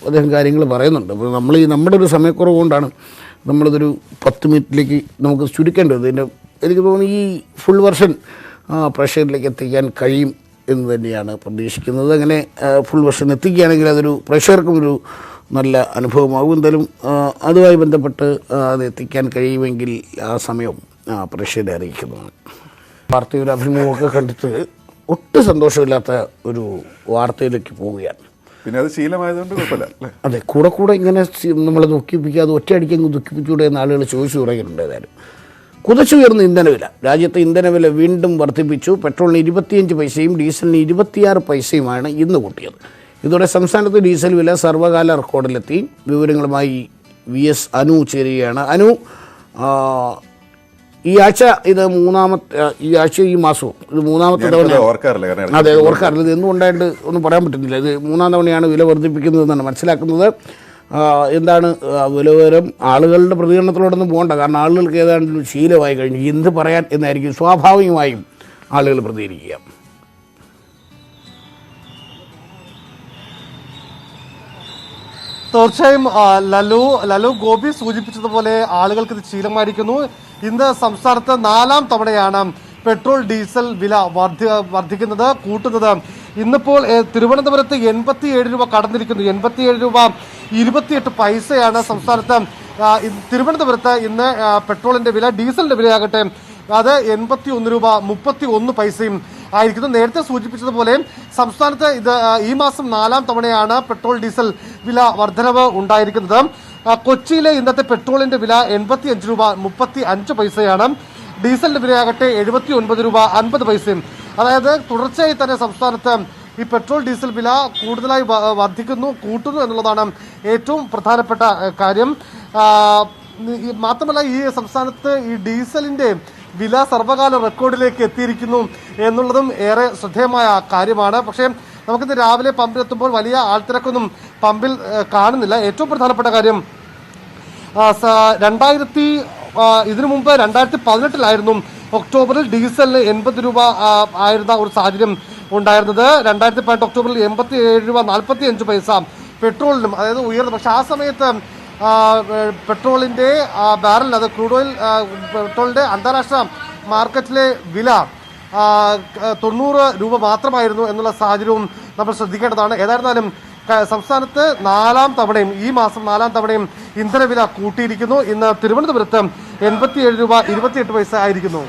അദ്ദേഹം കാര്യങ്ങൾ പറയുന്നുണ്ട്. അപ്പോൾ നമ്മൾ നമ്മുടെ ഒരു സമയക്കുറവ് കൊണ്ടാണ് നമ്മളിതൊരു 10 മിനിറ്റിലേക്ക് നമുക്ക് ചുരുക്കേണ്ടത്. ഇതിൻ്റെ എനിക്ക് തോന്നുന്നു ഈ ഫുൾ വെർഷൻ പ്രേക്ഷകരിലേക്ക് എത്തിക്കാൻ കഴിയും എന്ന് തന്നെയാണ് പ്രതീക്ഷിക്കുന്നത്. അങ്ങനെ ഫുൾ വെർഷൻ എത്തിക്കുകയാണെങ്കിൽ അതൊരു പ്രേക്ഷകർക്കും ഒരു നല്ല അനുഭവമാകും. എന്തായാലും അതുമായി ബന്ധപ്പെട്ട് അത് എത്തിക്കാൻ കഴിയുമെങ്കിൽ ആ സമയം പ്രേക്ഷകരെ അറിയിക്കുന്നതാണ്. വാർത്തയുടെ അഭിമുഖമൊക്കെ കണ്ടിട്ട് ഒട്ടും സന്തോഷമില്ലാത്ത ഒരു വാർത്തയിലേക്ക് പോവുകയാണ്. പിന്നെ അത് ശീലമായതുകൊണ്ട് കുഴപ്പമില്ല. അതെ, കൂടെ ഇങ്ങനെ നമ്മളെ ദുഃഖിപ്പിക്കുക, അത് ഒറ്റയടിക്കങ്ങ് ദുഃഖിപ്പിച്ചൂടെ എന്ന് ആളുകൾ ചോദിച്ചു തുടങ്ങിയിട്ടുണ്ട്. ഏതായാലും കുതിച്ചുയർന്ന ഇന്ധനവില. രാജ്യത്തെ ഇന്ധനവില വീണ്ടും വർദ്ധിപ്പിച്ചു. പെട്രോളിന് 25 പൈസയും ഡീസലിന് 26 പൈസയുമാണ് ഇന്ന് കൂട്ടിയത്. ഇതോടെ സംസ്ഥാനത്ത് ഡീസൽ വില സർവ്വകാല റെക്കോർഡിലെത്തി. വിവരങ്ങളുമായി VS അനു ചേരുകയാണ്. അനു, ഈ ആഴ്ച ഇത് ഈ മാസവും ഇത് മൂന്നാമത്തെ തവണ. അതെ, ഓർക്കാറില്ല. ഇത് എന്തുകൊണ്ടായിട്ട് ഒന്നും പറയാൻ പറ്റുന്നില്ല. ഇത് 3-ാം തവണയാണ് വില വർദ്ധിപ്പിക്കുന്നതെന്നാണ് മനസ്സിലാക്കുന്നത്. എന്താണ് വിലവരം? ആളുകളുടെ പ്രതികരണത്തിലോടൊന്നും പോകണ്ട, കാരണം ആളുകൾക്ക് ഏതാണ്ട് ശീലമായി കഴിഞ്ഞു. എന്ത് പറയാൻ എന്നായിരിക്കും സ്വാഭാവികമായും ആളുകൾ പ്രതികരിക്കുക. തീർച്ചയായും ലലു ഗോപി സൂചിപ്പിച്ചതുപോലെ ആളുകൾക്ക് ഇത് ശീലമായിരിക്കുന്നു. ഇന്ന് സംസ്ഥാനത്ത് 4-ാം തവണയാണ് പെട്രോൾ ഡീസൽ വില വർദ്ധിക്കുന്നത്, കൂട്ടുന്നത്. ഇന്നിപ്പോൾ തിരുവനന്തപുരത്ത് 87 രൂപ കടന്നിരിക്കുന്നു. 87 രൂപ 28 പൈസയാണ് സംസ്ഥാനത്ത് തിരുവനന്തപുരത്ത് ഇന്ന് പെട്രോളിന്റെ വില. ഡീസലിന്റെ വിലയാകട്ടെ അത് 81 രൂപ 31 പൈസയും ആയിരിക്കുന്നു. നേരത്തെ സൂചിപ്പിച്ചതുപോലെ സംസ്ഥാനത്ത് ഈ മാസം 4ാം തവണയാണ് പെട്രോൾ ഡീസൽ വില വർധനവ് ഉണ്ടായിരിക്കുന്നത്. കൊച്ചിയിലെ ഇന്നത്തെ പെട്രോളിന്റെ വില 85 രൂപ 35 പൈസയാണ്. ഡീസലിന്റെ വിലയാകട്ടെ 79 രൂപ 50 പൈസയും. അതായത് തുടർച്ചയായി തന്നെ സംസ്ഥാനത്ത് ഈ പെട്രോൾ ഡീസൽ വില കൂടുതലായി കൂട്ടുന്നു എന്നുള്ളതാണ് ഏറ്റവും പ്രധാനപ്പെട്ട കാര്യം. മാത്രമല്ല ഈ സംസ്ഥാനത്ത് ഈ ഡീസലിന്റെ വില സർവകാല റെക്കോർഡിലേക്ക് എത്തിയിരിക്കുന്നു എന്നുള്ളതും ഏറെ ശ്രദ്ധേയമായ കാര്യമാണ്. പക്ഷേ നമുക്കിന്ന് രാവിലെ പമ്പിലെത്തുമ്പോൾ വലിയ ആൾത്തിരക്കൊന്നും പമ്പിൽ കാണുന്നില്ല. ഏറ്റവും പ്രധാനപ്പെട്ട കാര്യം ഇതിനു മുമ്പ് 2018 ഒക്ടോബറിൽ ഡീസലിന് 80 രൂപ ആയിരുന്ന ഒരു സാഹചര്യം ഉണ്ടായിരുന്നത്. 2018 ഒക്ടോബറിൽ 87 രൂപ 45 പൈസ പെട്രോളിനും അതായത് ഉയർന്നു. പക്ഷെ ആ സമയത്ത് പെട്രോളിന്റെ ബാരലിന് അത് ക്രൂഡ് ഓയിൽ പെട്രോളിന്റെ അന്താരാഷ്ട്ര മാർക്കറ്റിലെ വില 90 രൂപ മാത്രമായിരുന്നു എന്നുള്ള സാഹചര്യവും നമ്മൾ ശ്രദ്ധിക്കേണ്ടതാണ്. ഏതായിരുന്നാലും സംസ്ഥാനത്ത് 4ാം തവണയും ഈ മാസം 4ാം തവണയും ഇന്ധനവില കൂട്ടിയിരിക്കുന്നു. ഇന്ന് തിരുവനന്തപുരത്ത് 87 രൂപ 28 പൈസ ആയിരിക്കുന്നു.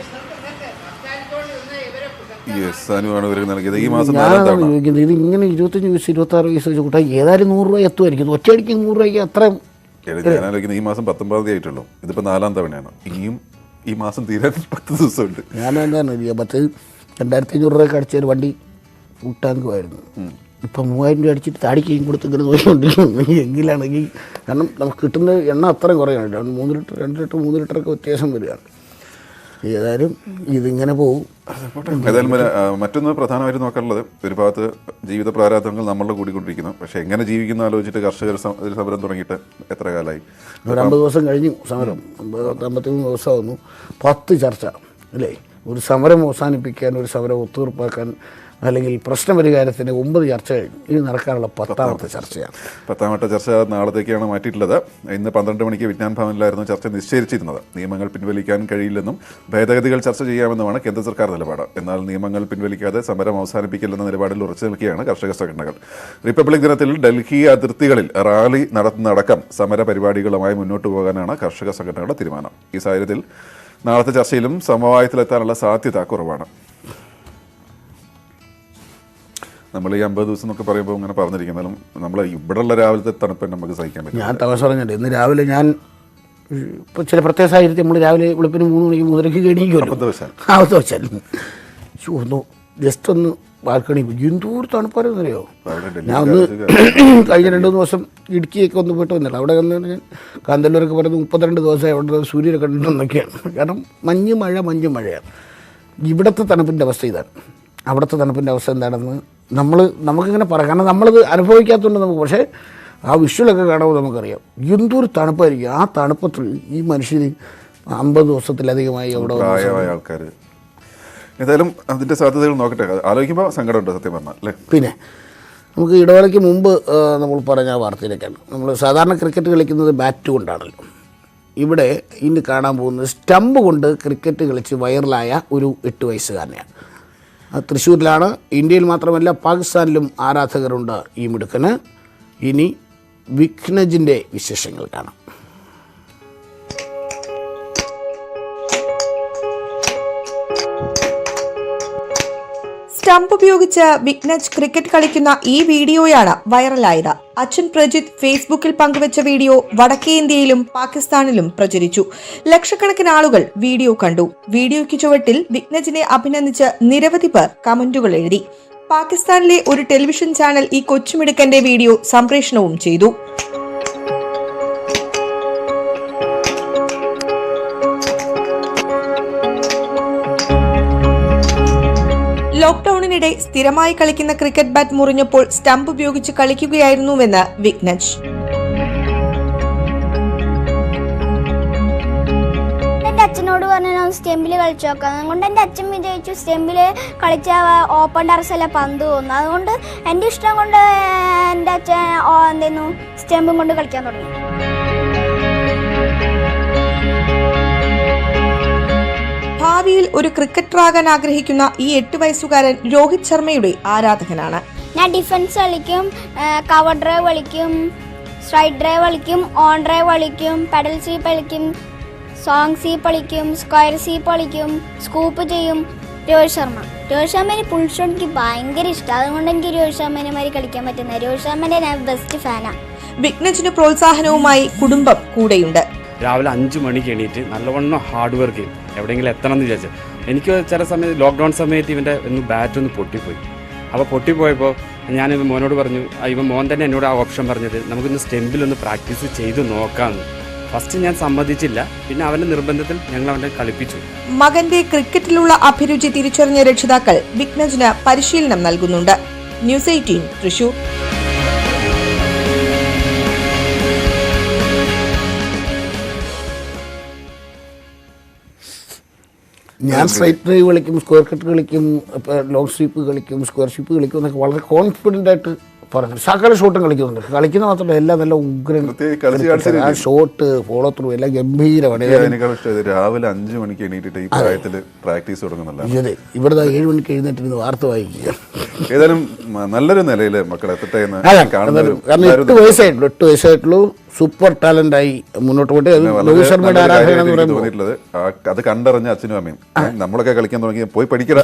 ഈ മാസം ഇത് ഇങ്ങനെ 25 പൈസ 26 പൈസ വെച്ച് കൂട്ടാൻ ഏതായാലും 100 രൂപ എത്തുമായിരിക്കും. ഒറ്റയടിക്ക് 100 രൂപയ്ക്ക് അത്രയും ഞാനാലോചിക്കുന്നത് ഈ മാസം 19 ആയിട്ടുള്ളൂ. ഇതിപ്പോ 4ാം തവണയാണ്. ഇനിയും ഈ മാസം തീരാൻ 10 ദിവസമുണ്ട്. ഞാൻ എന്താണ് 2500 രൂപയ്ക്ക് അടിച്ച ഒരു വണ്ടി ഫുൾ ടാങ്കുമായിരുന്നു. ഇപ്പം 3000 രൂപ അടിച്ചിട്ട് താടിക്കുകയും കൊടുത്ത് ഇങ്ങനെ നോക്കിക്കൊണ്ടിരിക്കുന്നു. എങ്കിലാണെങ്കിൽ കാരണം നമുക്ക് കിട്ടുന്ന എണ്ണ അത്രയും കുറയാണ്. 3 ലിറ്റർ 2 ലിറ്റർ 3 ലിറ്ററൊക്കെ വ്യത്യാസം വരികയാണ്. ഏതായാലും ഇതിങ്ങനെ പോകും. ഏതായാലും മറ്റൊന്ന് പ്രധാനമായിട്ട് നോക്കാനുള്ളത് ഒരു ഭാഗത്ത് ജീവിത പ്രാരാബ്ദങ്ങൾ നമ്മളുടെ കൂടിക്കൊണ്ടിരിക്കുന്നു. പക്ഷെ എങ്ങനെ ജീവിക്കുന്ന ആലോചിച്ചിട്ട് കർഷകർ സമരം തുടങ്ങിയിട്ട് എത്ര കാലമായി? ഒരു 50 ദിവസം കഴിഞ്ഞു സമരം. 53 ദിവസമാകുന്നു. 10 ചർച്ച അല്ലേ? ഒരു സമരം അവസാനിപ്പിക്കാൻ, ഒരു സമരം ഒത്തുതീർപ്പാക്കാൻ, അല്ലെങ്കിൽ പ്രശ്നപരിഹാരത്തിന് 9 ചർച്ച കഴിഞ്ഞു. ഇത് നടക്കാനുള്ള 10ാമത്തെ ചർച്ചയാണ്. 10ാമത്തെ ചർച്ച നാളത്തേക്കാണ് മാറ്റിയിട്ടുള്ളത്. ഇന്ന് 12 മണിക്ക് വിജ്ഞാൻ ഭവനിലായിരുന്നു ചർച്ച നിശ്ചയിച്ചിരുന്നത്. നിയമങ്ങൾ പിൻവലിക്കാൻ കഴിയില്ലെന്നും ഭേദഗതികൾ ചർച്ച ചെയ്യാമെന്നുമാണ് കേന്ദ്ര സർക്കാർ നിലപാട്. എന്നാൽ നിയമങ്ങൾ പിൻവലിക്കാതെ സമരം അവസാനിപ്പിക്കില്ലെന്ന നിലപാടിൽ ഉറച്ചു നിൽക്കുകയാണ് കർഷക സംഘടനകൾ. റിപ്പബ്ലിക് ദിനത്തിൽ ഡൽഹി അതിർത്തികളിൽ റാലി നടത്തുന്നതടക്കം സമര പരിപാടികളുമായി മുന്നോട്ട് പോകാനാണ് കർഷക സംഘടനകളുടെ തീരുമാനം. ഈ സാഹചര്യത്തിൽ നാളത്തെ ചർച്ചയിലും സമവായത്തിലെത്താനുള്ള സാധ്യത കുറവാണ്. നമ്മൾ ഈ 50 ദിവസം എന്നൊക്കെ പറയുമ്പോൾ ഇങ്ങനെ പറഞ്ഞിരിക്കുന്നാലും നമ്മൾ ഇവിടെയുള്ള രാവിലത്തെ തണുപ്പ് നമുക്ക് സഹിക്കാൻ പറ്റും. ഞാൻ തമാശ പറഞ്ഞിട്ട് ഇന്ന് രാവിലെ ഞാൻ ഇപ്പോൾ ചില പ്രത്യേക സാഹചര്യത്തിൽ നമ്മൾ രാവിലെ വെളുപ്പിന് 3 മണിക്ക് 3:30 എണീക്കുമല്ലോ. ആവത്ത് വെച്ചാൽ ഒന്ന് ജസ്റ്റ് ഒന്ന് ബാൽക്കണി എന്തോരം തണുപ്പാരെന്നറിയോ. ഞാൻ ഒന്ന് കഴിഞ്ഞ 2-3 ദിവസം ഇടുക്കിയൊക്കെ ഒന്ന് പോയിട്ട് വന്നില്ല. അവിടെ വന്ന് ഞാൻ കാന്തല്ലൂരൊക്കെ പറയുന്നത് 32 ദിവസമായി അവിടെ സൂര്യനെ കണ്ടിട്ടുണ്ടെന്നൊക്കെയാണ്. കാരണം മഞ്ഞ് മഴയാണ്. ഇവിടുത്തെ തണുപ്പിൻ്റെ അവസ്ഥ ഇതാണ്. അവിടുത്തെ തണുപ്പിൻ്റെ അവസ്ഥ എന്താണെന്ന് നമുക്കിങ്ങനെ പറയാം. കാരണം നമ്മളത് അനുഭവിക്കാത്തതുകൊണ്ട് നമുക്ക്. പക്ഷേ ആ വിഷ്വലൊക്കെ കാണുമ്പോൾ നമുക്കറിയാം എന്തൊരു തണുപ്പായിരിക്കും. ആ തണുപ്പത്തിൽ ഈ മനുഷ്യന് 50 ദിവസത്തിലധികമായി അവിടെ പ്രായമായ ആൾക്കാർ. ഏതായാലും അതിൻ്റെ സാധ്യതകൾ നോക്കട്ടെ. ആലോചിക്കുമ്പോൾ സങ്കടമുണ്ട് സത്യം പറഞ്ഞാൽ അല്ലേ. പിന്നെ നമുക്ക് ഇടവേളയ്ക്ക് മുമ്പ് നമ്മൾ പറഞ്ഞ വാർത്തയിലേക്കാണ്. നമ്മൾ സാധാരണ ക്രിക്കറ്റ് കളിക്കുന്നത് ബാറ്റ് കൊണ്ടാണല്ലോ. ഇവിടെ ഇന്ന് കാണാൻ പോകുന്നത് സ്റ്റമ്പ് കൊണ്ട് ക്രിക്കറ്റ് കളിച്ച് വൈറലായ ഒരു 8 വയസ്സുകാരനെയാണ്. തൃശ്ശൂരിലാണ്. ഇന്ത്യയിൽ മാത്രമല്ല പാകിസ്ഥാനിലും ആരാധകരുണ്ട് ഈ മിടുക്കന്. ഇനി വിഘ്നജിൻ്റെ വിശേഷങ്ങൾ കാണാം. സ്റ്റംപ് ഉപയോഗിച്ച് വിഘ്നജ് ക്രിക്കറ്റ് കളിക്കുന്ന ഈ വീഡിയോയാണ് വൈറലായത്. അച്ഛൻ പ്രജിത്ത് ഫേസ്ബുക്കിൽ പങ്കുവച്ച വീഡിയോ വടക്കേ ഇന്ത്യയിലും പാകിസ്ഥാനിലും പ്രചരിച്ചു. ലക്ഷക്കണക്കിന് ആളുകൾ വീഡിയോ കണ്ടു. വീഡിയോയ്ക്ക് ചുവട്ടിൽ വിഘ്നജിനെ അഭിനന്ദിച്ച് നിരവധി പേർ കമന്റുകൾ എഴുതി. പാകിസ്ഥാനിലെ ഒരു ടെലിവിഷൻ ചാനൽ ഈ കൊച്ചുമിടുക്കന്റെ വീഡിയോ സംപ്രേഷണവും ചെയ്തു. ലോക്ക്ഡൌണിനിടെ സ്ഥിരമായി കളിക്കുന്ന ക്രിക്കറ്റ് ബാറ്റ് മുറിഞ്ഞപ്പോൾ സ്റ്റംപ് ഉപയോഗിച്ച് കളിക്കുകയായിരുന്നുവെന്ന് വിഘ്നജ്. എൻ്റെ അച്ഛനോട് പറഞ്ഞു സ്റ്റെമ്പിൽ കളിച്ചു നോക്കാം. അതുകൊണ്ട് എൻ്റെ അച്ഛൻ വിജയിച്ചു. സ്റ്റെമ്പിൽ കളിച്ച ഓപ്പൺ ടെറസിലെ പന്ത് തോന്നുന്നു. അതുകൊണ്ട് എൻ്റെ ഇഷ്ടം കൊണ്ട് എൻ്റെ അച്ഛൻ എന്തായിരുന്നു സ്റ്റെമ്പും കൊണ്ട് കളിക്കാൻ തുടങ്ങി. ഭാവിയിൽ ഒരു ക്രിക്കറ്ററാകാൻ ആഗ്രഹിക്കുന്ന ഈ 8 വയസ്സുകാരൻ രോഹിത് ശർമ്മയുടെ ആരാധകനാണ്. ഞാൻ ഡിഫൻസ് കളിക്കും, കവർ ഡ്രൈവ് കളിക്കും, സ്ട്രൈറ്റ് ഡ്രൈവ് കളിക്കും, ഓൺ ഡ്രൈവ് കളിക്കും, പെഡൽ സ്വീപ്പ് കളിക്കും, സോങ് സ്വീപ്പ് കളിക്കും, സ്ക്വയർ സ്വീപ്പ് കളിക്കും, സ്കൂപ്പ് ചെയ്യും. രോഹിത് ശർമ്മേനെ പുൾ ഷോട്ട് എനിക്ക് ഭയങ്കര ഇഷ്ടം. അതുകൊണ്ട് എനിക്ക് രോഹിത് ശർമ്മേനെ മാതിരി കളിക്കാൻ പറ്റുന്നത്. രോഹിത് ശർമ്മേന്റെ ഞാൻ ബെസ്റ്റ് ഫാനാണ്. വിഘ്നജിന് പ്രോത്സാഹനവുമായി കുടുംബം കൂടെയുണ്ട്. രാവിലെ 5 മണിക്ക് എണീറ്റ് നല്ലവണ്ണം ഹാർഡ് വർക്ക് ചെയ്യും എവിടെയെങ്കിലും എത്തണം എന്ന് വിചാരിച്ചു. എനിക്ക് ചില സമയത്ത് ലോക്ക്ഡൗൺ സമയത്ത് ഇവൻ്റെ ബാറ്റ് പൊട്ടിപ്പോയി. അപ്പോൾ പൊട്ടിപ്പോയപ്പോൾ ഞാൻ മോനോട് പറഞ്ഞു, ഇവൻ മോൻ തന്നെ എന്നോട് ആ ഓപ്ഷൻ പറഞ്ഞത് നമുക്കിന്ന് സ്റ്റെമ്പിലൊന്ന് പ്രാക്ടീസ് ചെയ്ത് നോക്കാമെന്ന്. ഫസ്റ്റ് ഞാൻ സമ്മതിച്ചില്ല, പിന്നെ അവൻ്റെ നിർബന്ധത്തിൽ ഞങ്ങൾ അവനെ കളിപ്പിച്ചു. മകന്റെ ക്രിക്കറ്റിലുള്ള അഭിരുചി തിരിച്ചറിഞ്ഞ രക്ഷിതാക്കൾ വിഘ്നജിന് പരിശീലനം നൽകുന്നുണ്ട്. ന്യൂസ് 18 തൃശൂർ. ഞാൻ സ്ട്രൈറ്റ് ഡ്രൈവ് കളിക്കും, സ്ക്വയർ കട്ട് കളിക്കും, ലോങ് സ്വീപ്പ് കളിക്കും, സ്ക്വയർ സ്വീപ്പ് കളിക്കും എന്നൊക്കെ വളരെ കോൺഫിഡൻ്റ് ആയിട്ട് പറഞ്ഞു. സകല ഷോട്ടും കളിക്കുന്നുണ്ട്. കളിക്കുന്ന മാത്രമല്ല എല്ലാം നല്ല ഉഗ്രൻ. ആ ഷോട്ട് ഫോളോ ത്രൂ എല്ലാം ഗംഭീരമാണ്. രാവിലെ 5 മണിക്ക് എണീറ്റിട്ട് ഈ പ്രായത്തിൽ പ്രാക്ടീസ് തുടങ്ങുന്നില്ല. ഇവിടെ 7 മണിക്ക് എഴുന്നേറ്റിരുന്ന് വാർത്ത വായിക്കുക. ഏതായാലും നല്ലൊരു നിലയിൽ മക്കൾ എത്തട്ടെ എന്ന് കാരണം 8 വയസ്സായിട്ടുള്ളൂ. സൂപ്പർ ടാലന്റായി മുന്നോട്ട് പോട്ടെ. രോഹിത് ശർമ്മയുടെ ആരാധന എന്ന് തോന്നിയിട്ടുള്ളത് അത് കണ്ടറിഞ്ഞ അച്ഛനും അമ്മയും നമ്മളൊക്കെ കളിക്കാൻ തുടങ്ങി പോയി പഠിക്കണം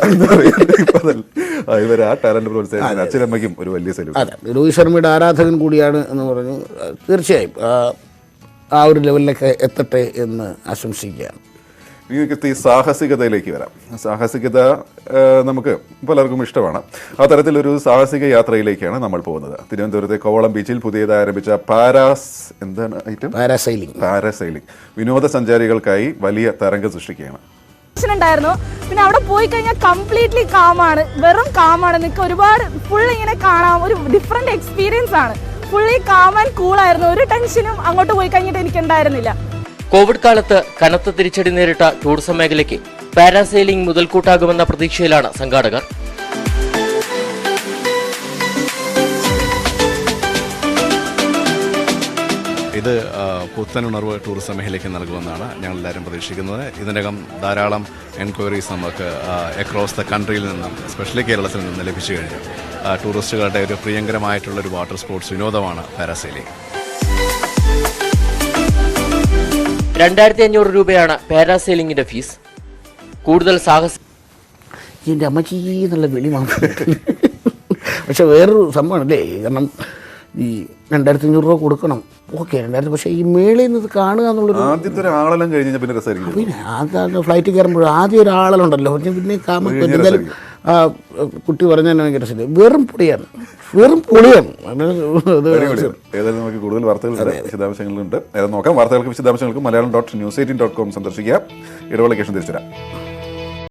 ഇവർ ആ ടാലന്റ് പ്രോത്സാഹിക്കുന്ന അച്ഛനമ്മയ്ക്കും ഒരു വലിയ സല്യൂട്ട്. രോഹിത് ശർമ്മയുടെ ആരാധകൻ കൂടിയാണ് എന്ന് പറഞ്ഞു. തീർച്ചയായും ആ ഒരു ലെവലിലൊക്കെ എത്തട്ടെ എന്ന് ആശംസിക്കുകയാണ്. ഈ സാഹസികതയിലേക്ക് വരാം. സാഹസികത നമുക്ക് പലർക്കും ഇഷ്ടമാണ്. ആ തരത്തിലൊരു സാഹസിക യാത്രയിലേക്കാണ് നമ്മൾ പോകുന്നത്. തിരുവനന്തപുരത്തെ കോവളം ബീച്ചിൽ പുതിയതായി ആരംഭിച്ച പാരാസൈലിംഗ് വിനോദസഞ്ചാരികൾക്കായി വലിയ തരംഗം സൃഷ്ടിക്കുകയാണ്. ഉണ്ടായിരുന്നു. പിന്നെ അവിടെ പോയി കഴിഞ്ഞാൽ കംപ്ലീറ്റ്ലി കാമാണ്, വെറും കാമാണ്. നിങ്ങൾക്ക് ഒരുപാട് ഫുൾ ഇങ്ങനെ കാണാം. ഒരു ഡിഫറെന്റ് എക്സ്പീരിയൻസ് ആണ്. ഫുള്ളി കാം ആൻഡ് കൂളായിരുന്നു. ഒരു ടെൻഷനും അങ്ങോട്ട് പോയി കഴിഞ്ഞിട്ട് എനിക്ക് ഉണ്ടായിരുന്നില്ല. കോവിഡ് കാലത്ത് കനത്ത തിരിച്ചടി നേരിട്ട ടൂറിസം മേഖലയ്ക്ക് പാരാസെയിലിംഗ് മുതൽക്കൂട്ടാകുമെന്ന പ്രതീക്ഷയിലാണ് സംഘാടകർ. ഇത് പുത്തനുണർവ് ടൂറിസം മേഖലയ്ക്ക് നൽകുമെന്നാണ് ഞങ്ങളെല്ലാവരും പ്രതീക്ഷിക്കുന്നത്. ഇതിനകം ധാരാളം എൻക്വയറീസ് നമുക്ക് അക്രോസ് ദ കൺട്രിയിൽ നിന്നും എസ്പെഷ്യലി കേരളത്തിൽ നിന്ന് ലഭിച്ചു കഴിഞ്ഞു. ടൂറിസ്റ്റുകളുടെ ഒരു പ്രിയങ്കരമായിട്ടുള്ളൊരു വാട്ടർ സ്പോർട്സ് വിനോദമാണ് പാരാസെയിലിംഗ്. 2500 രൂപയാണ് പാരാസെയിലിംഗിന്റെ ഫീസ്. കൂടുതൽ സാഹസം എൻ്റെ അമ്മച്ചി എന്നുള്ള വിളി മാത്രം. പക്ഷെ വേറൊരു സംഭവമാണല്ലേ, കാരണം ഈ 2500 രൂപ കൊടുക്കണം. ഓക്കെ 2000, പക്ഷേ ഈ മേളിൽ നിന്ന് ഇത് കാണുക എന്നുള്ളൊരു ആദ്യത്തെ ഒരാളെല്ലാം കഴിഞ്ഞാൽ പിന്നെ രസമായിരിക്കും. പിന്നെ അത് ഫ്ലൈറ്റിൽ കയറുമ്പോൾ ആദ്യം ഒരാളുണ്ടല്ലോ, പിന്നെ എന്തായാലും കുട്ടി പറഞ്ഞാൽ ഭയങ്കര രസമില്ല. വെറും പൊളിയാണ്. ഏതായാലും നമുക്ക് കൂടുതൽ വാർത്തകളുണ്ട്, വിശദാംശങ്ങളുണ്ട്. ഏതായാലും നോക്കാം. വാർത്തകൾക്ക് വിശദാംശങ്ങൾക്ക് Malayalam.news18.com സന്ദർശിക്കുക. ഇടവേളയ്ക്ക് ശേഷം തിരിച്ചു വരാം.